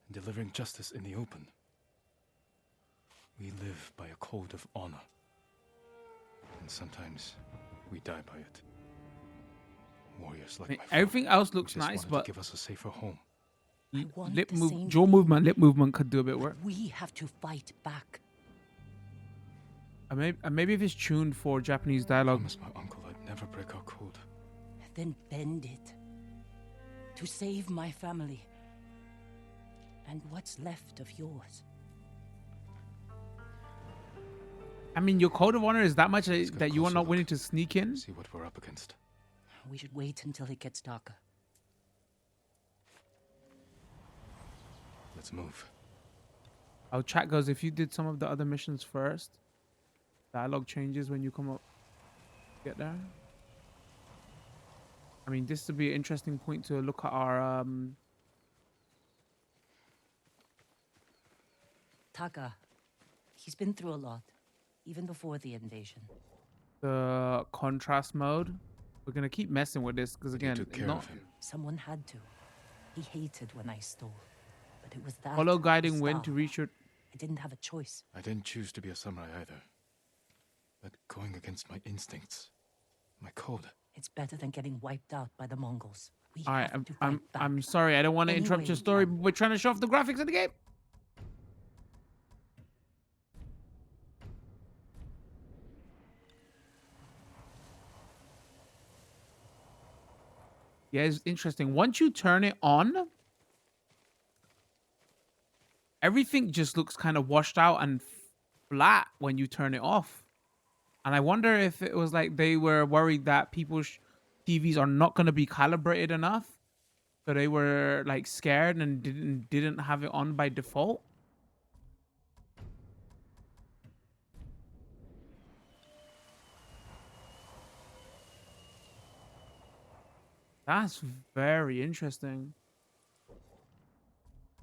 and delivering justice in the open. We live by a code of honor. And sometimes we die by it. Warriors like I mean, my father, everything else who looks just nice, wanted but to give us a safer home. I want lip the move, same jaw thing. movement, lip movement could do a bit of work. We have to fight back. Maybe if it's tuned for Japanese I dialogue. promised my uncle I'd never break our code. Then bend it. To save my family. And what's left of yours. I mean, your code of honor is that much Let's get a that you are closer not look. willing to sneak in. See what we're up against. We should wait until it gets darker. Let's move. Our chat goes, if you did some of the other missions first, dialogue changes when you come up. Get there. I mean, this would be an interesting point to look at our Taka. He's been through a lot. Even before the invasion. the contrast mode. We're gonna keep messing with this because But you again, took care not of him. Someone had to. He hated when I stole. But it was that. follow or guiding wind to starve. reach your. I didn't have a choice. I didn't choose to be a samurai either. But going against my instincts, my code. It's better than getting wiped out by the Mongols. We All right, have to fight back. I'm sorry. I don't want to Any interrupt way your we story, can. but we're trying to show off the graphics of the game. Yeah, it's interesting. Once you turn it on, everything just looks kind of washed out and flat when you turn it off. And I wonder if it was like they were worried that people's TVs are not going to be calibrated enough. So they were like scared and didn't have it on by default. That's very interesting.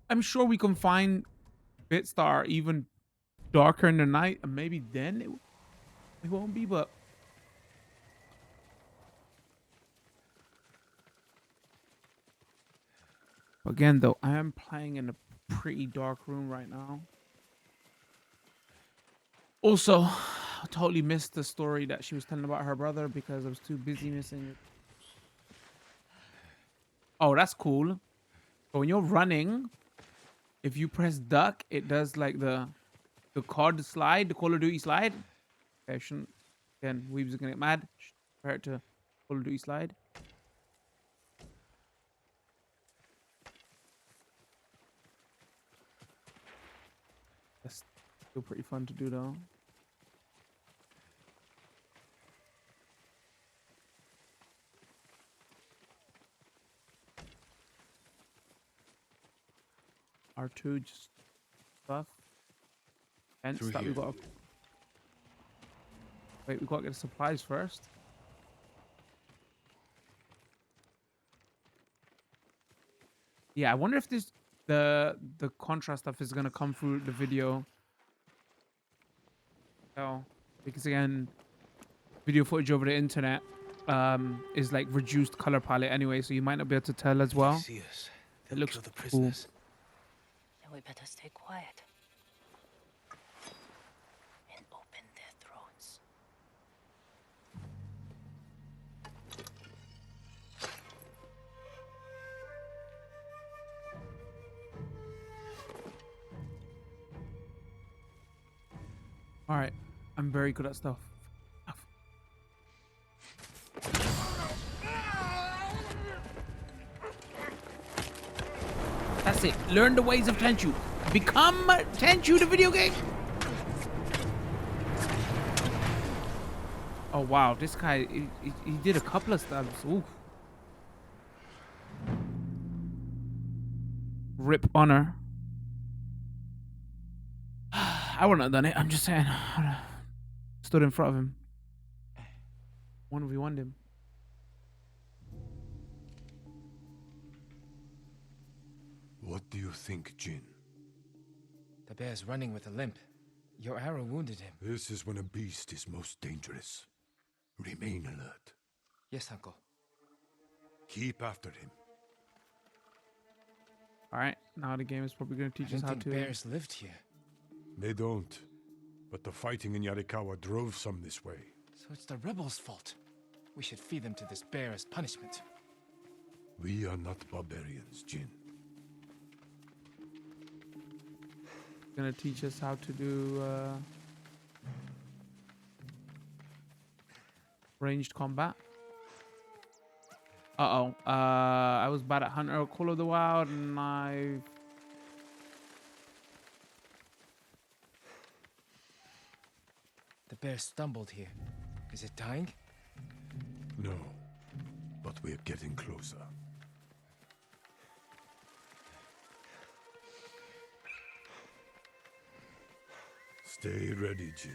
I'm sure we can find bits that are even darker in the night, and maybe then it won't be, but again, though, I am playing in a pretty dark room right now. Also, I totally missed the story that she was telling about her brother because I was too busy missing it. Oh, that's cool. So when you're running, if you press duck, it does like the COD slide, the Call of Duty slide. Okay, I shouldn't. Again, Weebs are gonna get mad. Compare it to Call of Duty slide. That's still pretty fun to do though. R2 just stuff. Hence Through that we here. got. Wait, we gotta get the supplies first. Yeah, I wonder if this the contrast stuff is gonna come through the video. Oh, because again, video footage over the internet is like reduced color palette anyway, so you might not be able to tell as well. See us. It They'll looks kill the cool. prisoners. Then we better stay quiet. And open their throats. All right, I'm very good at stuff. That's it. Learn the ways of Tenchu. Become Tenchu, the video game. Oh wow, this guy he did a couple of stabs. Ooh. Rip honor. I wouldn't have done it. I'm just saying. Stood in front of him. 1v1'd him. What do you think, Jin? The bear's running with a limp. Your arrow wounded him. This is when a beast is most dangerous. Remain alert. Yes, uncle. Keep after him. All right, now the game is probably going to I teach us didn't how think to. bears lived here. They don't. But the fighting in Yarikawa drove some this way. So it's the rebels' fault. We should feed them to this bear as punishment. We are not barbarians, Jin. Gonna teach us how to do ranged combat. I was bad at Hunter or Call of the Wild, and The bear stumbled here. Is it dying? No. But we're getting closer. Stay ready, Jin.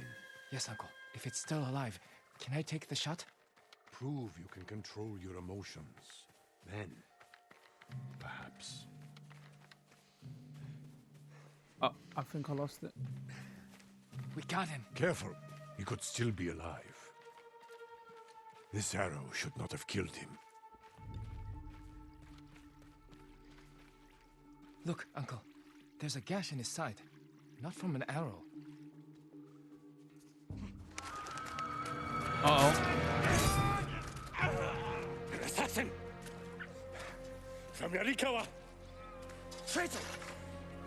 Yes, uncle. If it's still alive, can I take the shot? Prove you can control your emotions. Then, perhaps. Oh, I think I lost it. We got him. Careful. He could still be alive. This arrow should not have killed him. Look, Uncle. There's a gash in his side. Not from an arrow. Uh-oh. An assassin! From Yarikawa! Traitor!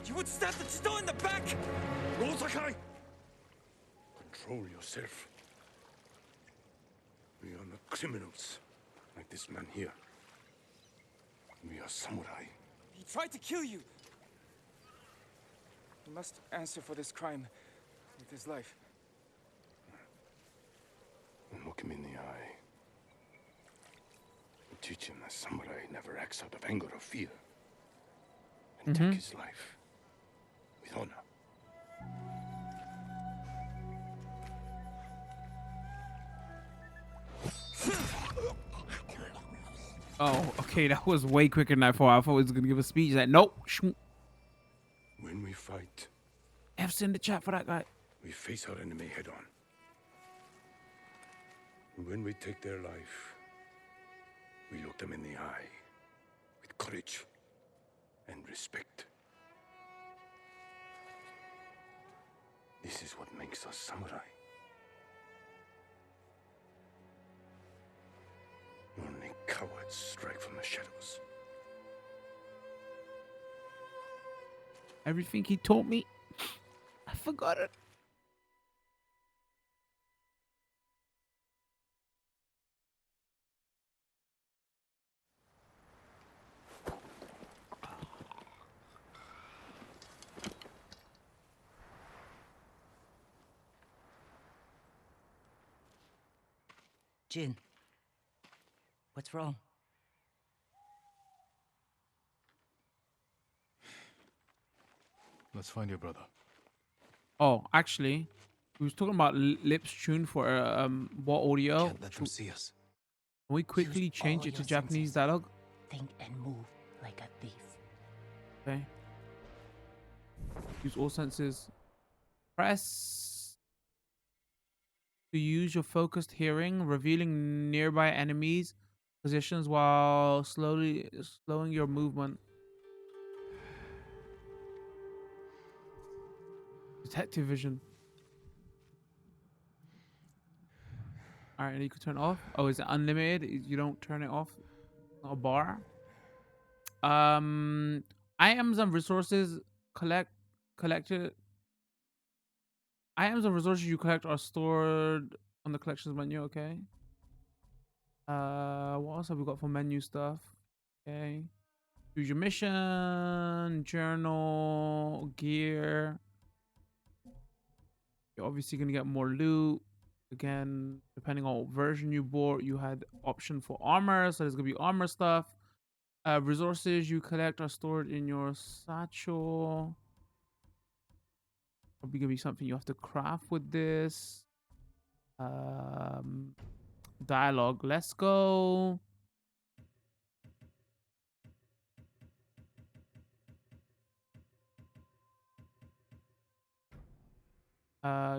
You would stab the Chido in the back! Rosakai! Control yourself. We are not criminals, like this man here. We are samurai. He tried to kill you! He must answer for this crime with his life. And look him in the eye. And teach him that samurai never acts out of anger or fear. And take his life with honor. Oh, okay, that was way quicker than I thought. I thought he was gonna give a speech. Like, nope. When we fight, F's in the chat for that guy. we face our enemy head on. And when we take their life, we look them in the eye with courage and respect. This is what makes us samurai. Only cowards strike from the shadows. Everything he taught me, I forgot it. Jin, what's wrong? Let's find your brother. Oh, actually, we was talking about lips tuned for what audio. Can't let them see us. Can we quickly Use change all it to your Japanese senses. dialogue? Think and move like a thief. Okay. Use all senses. Press to use your focused hearing, revealing nearby enemies' positions while slowing your movement. Detective vision. All right, and you can turn it off. Oh, is it unlimited? You don't turn it off. Not a bar. Items and resources collected. Items and resources you collect are stored on the collections menu. Okay. What else have we got for menu stuff? Okay. Choose your mission, journal, gear. You're obviously gonna get more loot. Again, depending on what version you bought, you had option for armor, so there's gonna be armor stuff. Resources you collect are stored in your satchel. Probably gonna be something you have to craft with this. Dialogue. Let's go.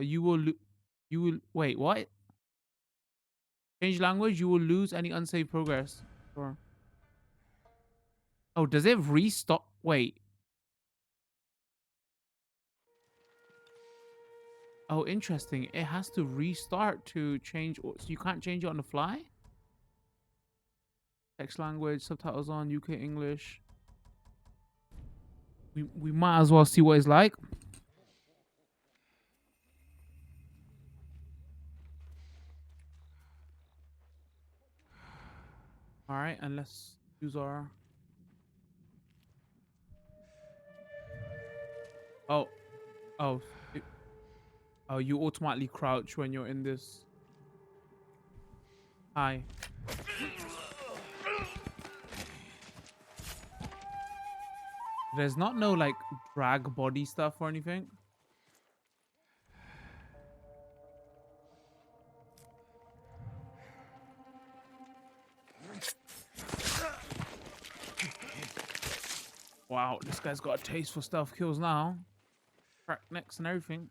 You will wait. What? Change language. You will lose any unsaved progress. Sure. Oh, does it restart? Wait. Oh, interesting. It has to restart to change. So you can't change it on the fly? Text language, subtitles on, UK English. We might as well see what it's like. All right, and let's use our... Oh. Oh. Oh, you automatically crouch when you're in this. Hi. There's not no like drag body stuff or anything. Wow, this guy's got a taste for stealth kills now. Crack necks and everything.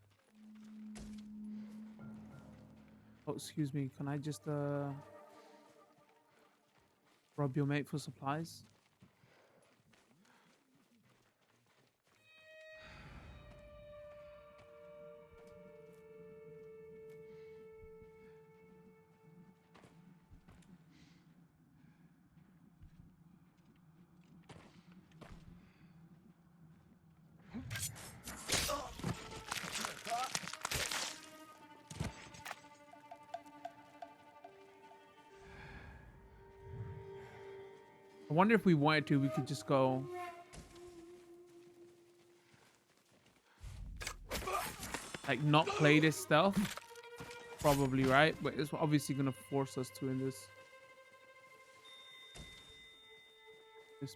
Oh, excuse me. Can I just Rob your mate for supplies. I wonder if we wanted to, we could just go like not play this stuff. Probably, right? But it's obviously gonna force us to in this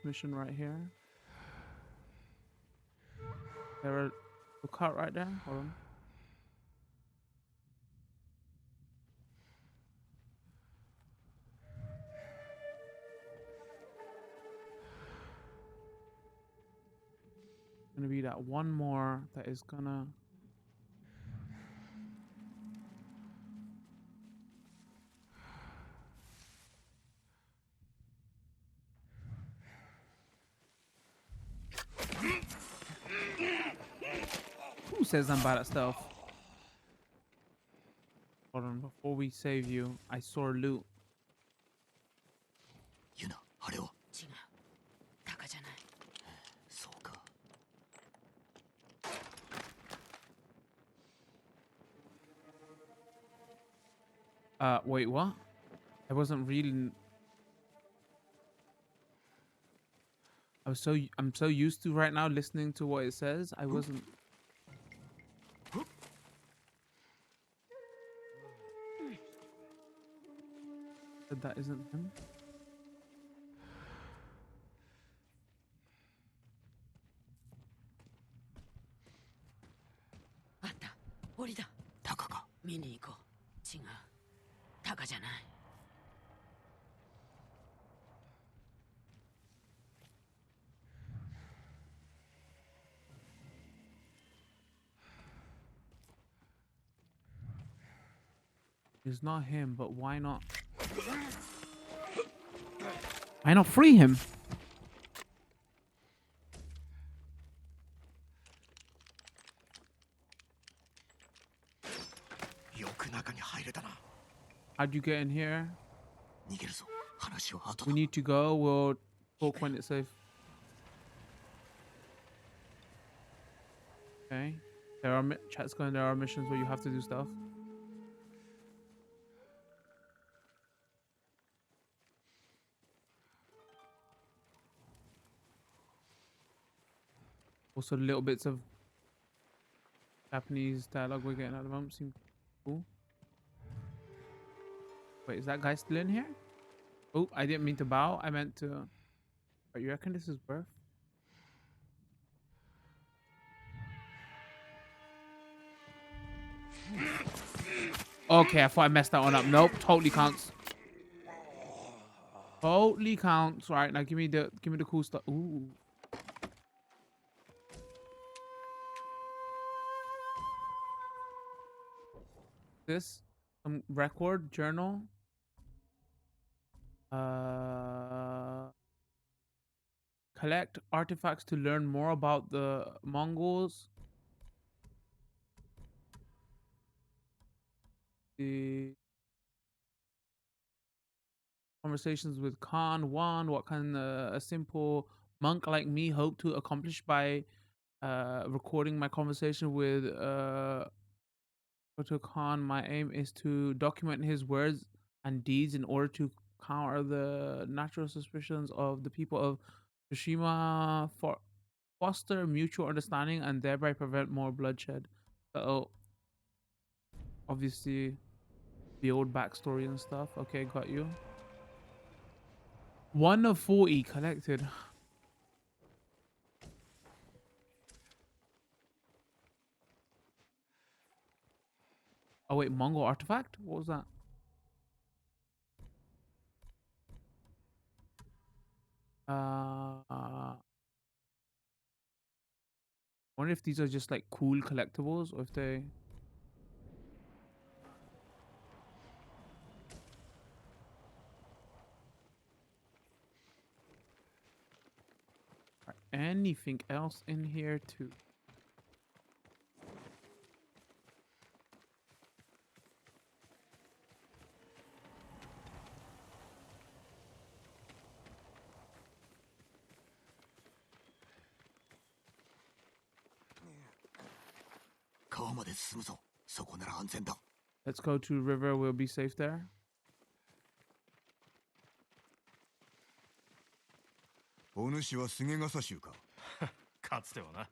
mission right here. There are a cart right there. Hold on. Gonna be that one more that is gonna who says I'm bad at stealth? Hold on, before we save you, I saw loot. ユナ、あれは。違う。タカじゃない。そうか。Wait, what? I wasn't reading. I'm so used to right now listening to what it says. I wasn't. But that isn't him. あった。檻だ。タカか。見に行こう。違う。タカじゃない。It's not him, but why not? Why not free him? よく中に入れたな。How'd you get in here? 逃げるぞ。話は後 We だ。 need to go. We'll talk when it's safe. Okay. There are chats going. There are missions where you have to do stuff. Also, little bits of Japanese dialogue we're getting at the moment seem cool. Wait, is that guy still in here? Oh, I didn't mean to bow. I meant to. But you reckon this is birth? Okay, I thought I messed that one up. Nope, totally counts. Totally counts. Right, now give me the cool stuff. Ooh. This some record journal. Collect artifacts to learn more about the Mongols. The conversations with Khan Wan. What can a simple monk like me hope to accomplish by recording my conversation with Koto Khan? My aim is to document his words and deeds in order to counter the natural suspicions of the people of Tsushima, for foster mutual understanding and thereby prevent more bloodshed. So obviously the old backstory and stuff. Okay, got you. 1 of 40 collected. Oh wait, Mongol artifact? What was that? I wonder if these are just like cool collectibles or if they... anything else in here too? Let's go to river. We'll be safe there. お主は菅笠衆か。かつてはな。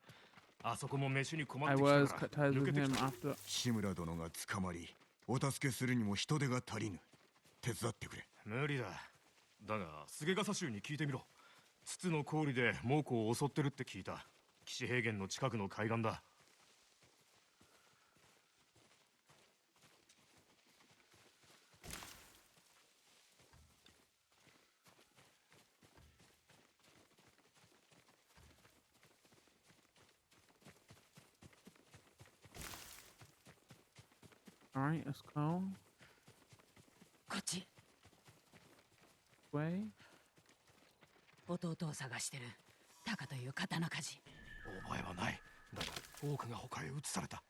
あそこも飯に困っ I てきた was から cut ties 抜 with けてき him た。 after. 志村殿が捕まり、お助けするにも人手が足りぬ。手伝ってくれ。無理だ。だが菅笠衆に聞いてみろ。筒の氷で猛虎を襲ってるって聞いた。岸平原の近くの海岸だ。All right, let's go. こっち。 Way. 弟を探してる。タカという刀鍛冶。覚えはない。だが多くが他へ移された。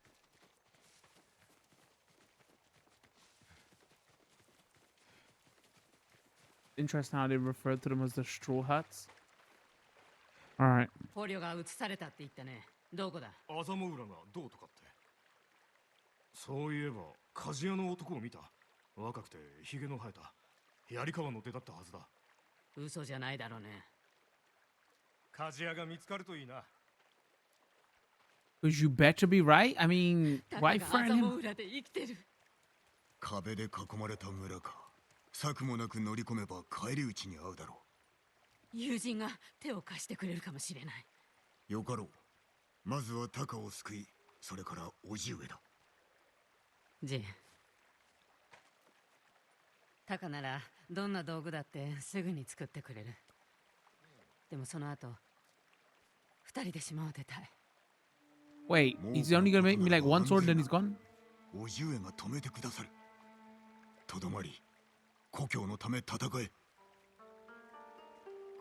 Interesting how they refer to them as the straw hats. All right. 捕虜が移されたって言ったね。どこだ？アザモウラがどうとかって。そういえば鍛冶屋の男を見た。若くてヒゲの生えた。槍川の出だったはずだ。嘘じゃないだろうね。鍛冶屋が見つかるといいな。 Because you better be right. I mean, タ why カがア friend ザモ him? 裏で生きてる。壁で囲まれた村か。策もなく乗り込めば返り討ちに遭うだろ友人が手を貸してくれるかもしれない。う。よかろう。まずはタカを救い、それから叔父上だ。ジン。タカならどんな道具だってすぐに作ってくれる。でもその後、二人で島を出たい。Wait, he's only gonna make me like one sword, then he's gone? 叔父上が止めてくださる。とどまり、故郷のため戦え。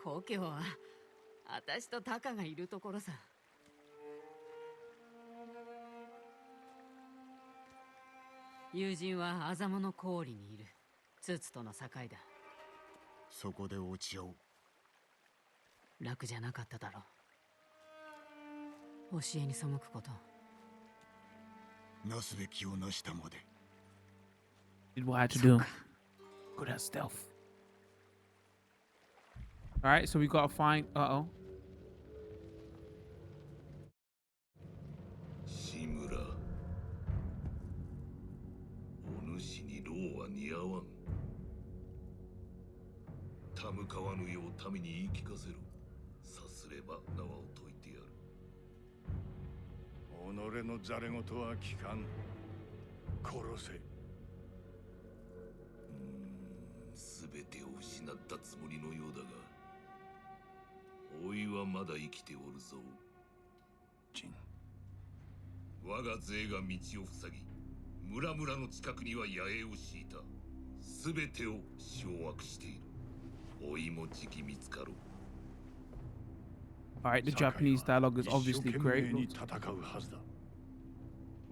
故郷は私とタカがいるところさ。友人はアザモの氷にいる。ツツとの境だ。そこで落ち合おう。楽じゃなかっただろう。教えに背くこと。なすべきをなしたまで。Did what I had to do. Good at stealth. All right, so we gotta find. Uh oh. 志村、お主に労は似合わん。たむかわぬよう民に言い聞かせろ。さすれば縄を解いてやる。己のざれ言は聞かん。殺せ。すべてを失ったつもりのようだが、おいはまだ生きておるぞ。ジン。我が勢が道を塞ぎ、村々の近くには野営を敷いた。すべてを掌握している。おいもじき見つかろう。 All right, the Japanese dialogue is obviously 一生懸 great. 命に戦うはずだ。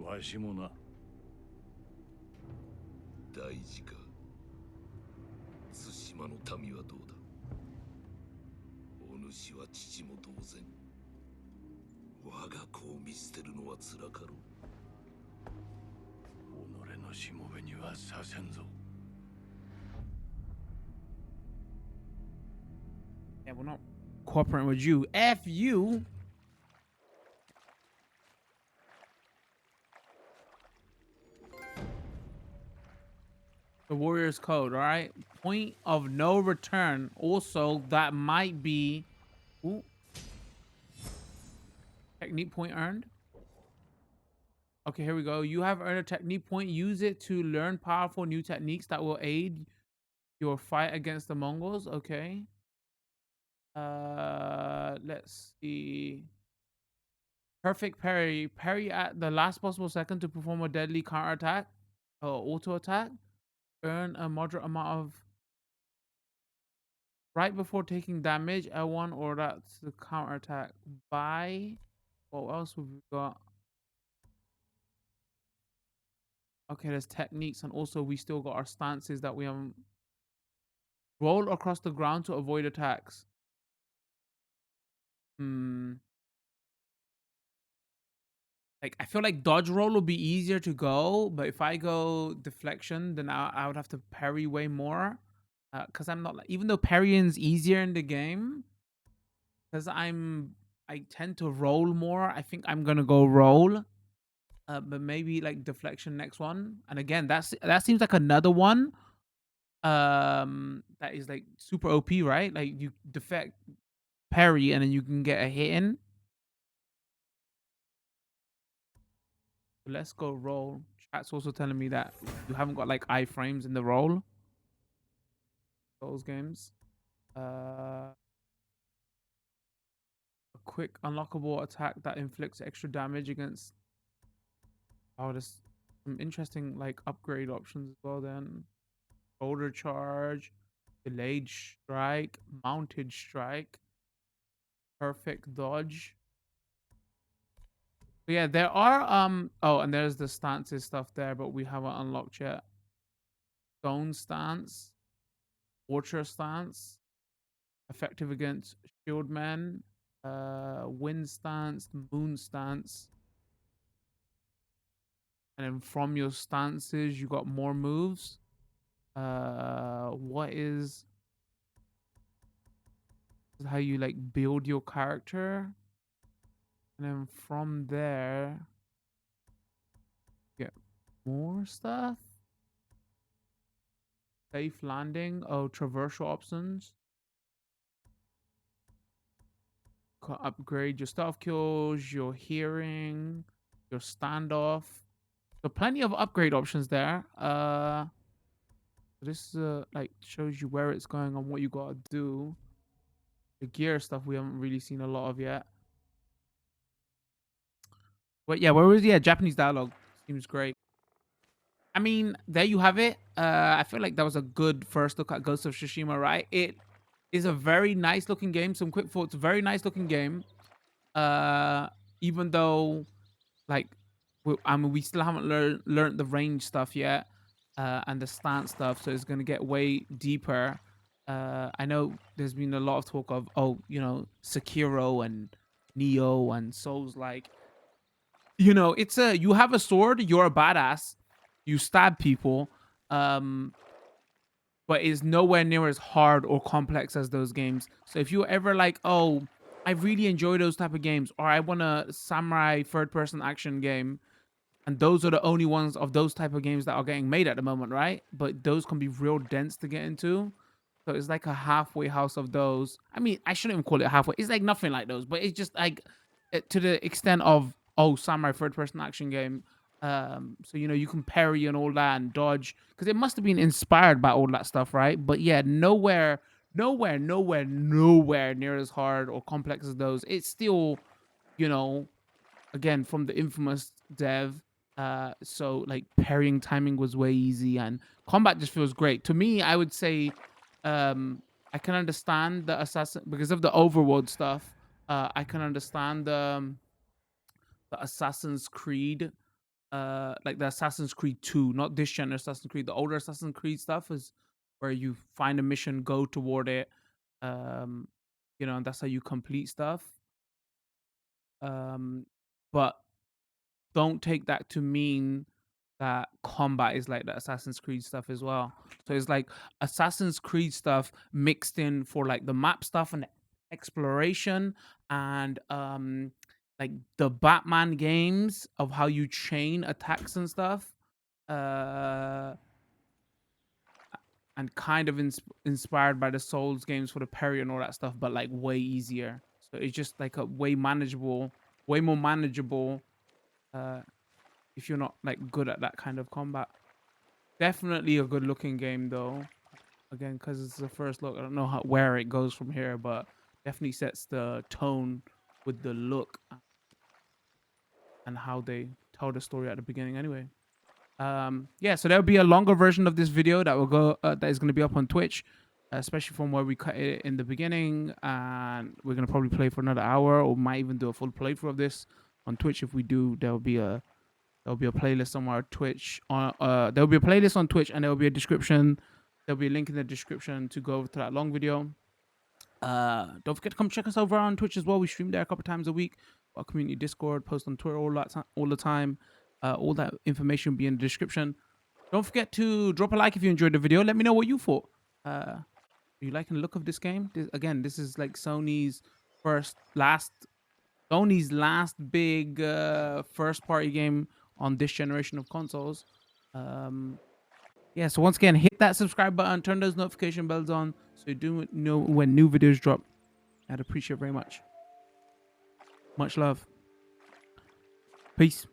わしもな。大事か。対馬の民はどうだ。お主は父も同然。我が子を見捨てるのはつらかろう。己のしもべにはさせんぞ。Yeah, we're not cooperating with you. F you. The Warrior's Code, all right? Point of no return. Also, that might be... Ooh. Technique point earned. Okay, here we go. You have earned a technique point. Use it to learn powerful new techniques that will aid your fight against the Mongols. Okay. Let's see. Perfect parry. Parry at the last possible second to perform a deadly counterattack or auto attack. Earn a moderate amount of Right before taking damage, L1 or that's the counter attack. Buy. What else have we got? Okay, there's techniques, and also we still got our stances that we haven't. Roll across the ground to avoid attacks. Like, I feel like dodge roll will be easier to go, but if I go deflection, then I would have to parry way more. Because I'm not like, even though parrying's easier in the game, because I tend to roll more. I think I'm gonna go roll. But maybe like deflection next one. And again, that seems like another one. That is like super OP, right? Like you defect parry and then you can get a hit in. Let's go roll. Chat's also telling me that you haven't got like iframes in the roll. Those games. A quick unlockable attack that inflicts extra damage against. Oh, there's some interesting like upgrade options as well then. Shoulder charge, delayed strike, mounted strike, perfect dodge. But yeah, there are oh, and there's the stances stuff there, but we haven't unlocked yet. Stone stance, Orchard stance, effective against shield men, wind stance, moon stance. And then from your stances, you got more moves. What is how you like build your character? And then from there, get more stuff. Safe landing. Oh, traversal options. Upgrade your stealth kills, your hearing, your standoff. So plenty of upgrade options there. This like shows you where it's going and what you gotta do. The gear stuff we haven't really seen a lot of yet. But yeah, where was Japanese dialogue seems great. I mean, there you have it. I feel like that was a good first look at Ghost of Tsushima, right? It is a very nice looking game. Some quick thoughts, very nice looking game. Even though like I mean we still haven't learned the range stuff yet, and the stance stuff, so it's gonna get way deeper. I know there's been a lot of talk of Sekiro and Neo and Souls like. It's you have a sword, you're a badass, you stab people, but it's nowhere near as hard or complex as those games. So if you're ever like, oh, I really enjoy those type of games, or I want a samurai third-person action game, and those are the only ones of those type of games that are getting made at the moment, right? But those can be real dense to get into. So it's like a halfway house of those. I mean, I shouldn't even call it halfway. It's like nothing like those, but it's just like to the extent of, oh, samurai third-person action game. So you can parry and all that and dodge, because it must have been inspired by all that stuff, right? But yeah, nowhere near as hard or complex as those. It's still, again, from the infamous dev. So like parrying timing was way easy and combat just feels great. To me, I would say I can understand the assassin because of the overworld stuff. I can understand the Assassin's Creed, like the Assassin's Creed 2, not this gen Assassin's Creed. The older Assassin's Creed stuff is where you find a mission, go toward it, and that's how you complete stuff. But don't take that to mean that combat is like the Assassin's Creed stuff as well. So it's like Assassin's Creed stuff mixed in for like the map stuff and exploration, and like the Batman games of how you chain attacks and stuff. And kind of inspired by the Souls games for the parry and all that stuff, but like way easier. So it's just like a way more manageable if you're not like good at that kind of combat. Definitely a good looking game though. Again, because it's the first look. I don't know where it goes from here, but definitely sets the tone with the look and how they tell the story at the beginning anyway. Yeah, so there'll be a longer version of this video that will go that is going to be up on Twitch. especially from where we cut it in the beginning. And we're gonna probably play for another hour, or might even do a full playthrough of this on Twitch. If we do, there'll be a playlist somewhere on Twitch. There'll be a playlist on Twitch, and there'll be a description. There'll be a link in the description to go over to that long video. Don't forget to come check us over on Twitch as well. We stream there a couple times a week. Our community Discord, post on Twitter all the time. All that information will be in the description. Don't forget to drop a like if you enjoyed the video. Let me know what you thought. Are you liking the look of this game? This is like Sony's last big first party game on this generation of consoles. Yeah, so once again, hit that subscribe button, turn those notification bells on so you do know when new videos drop. I'd appreciate it very much. Much love. Peace.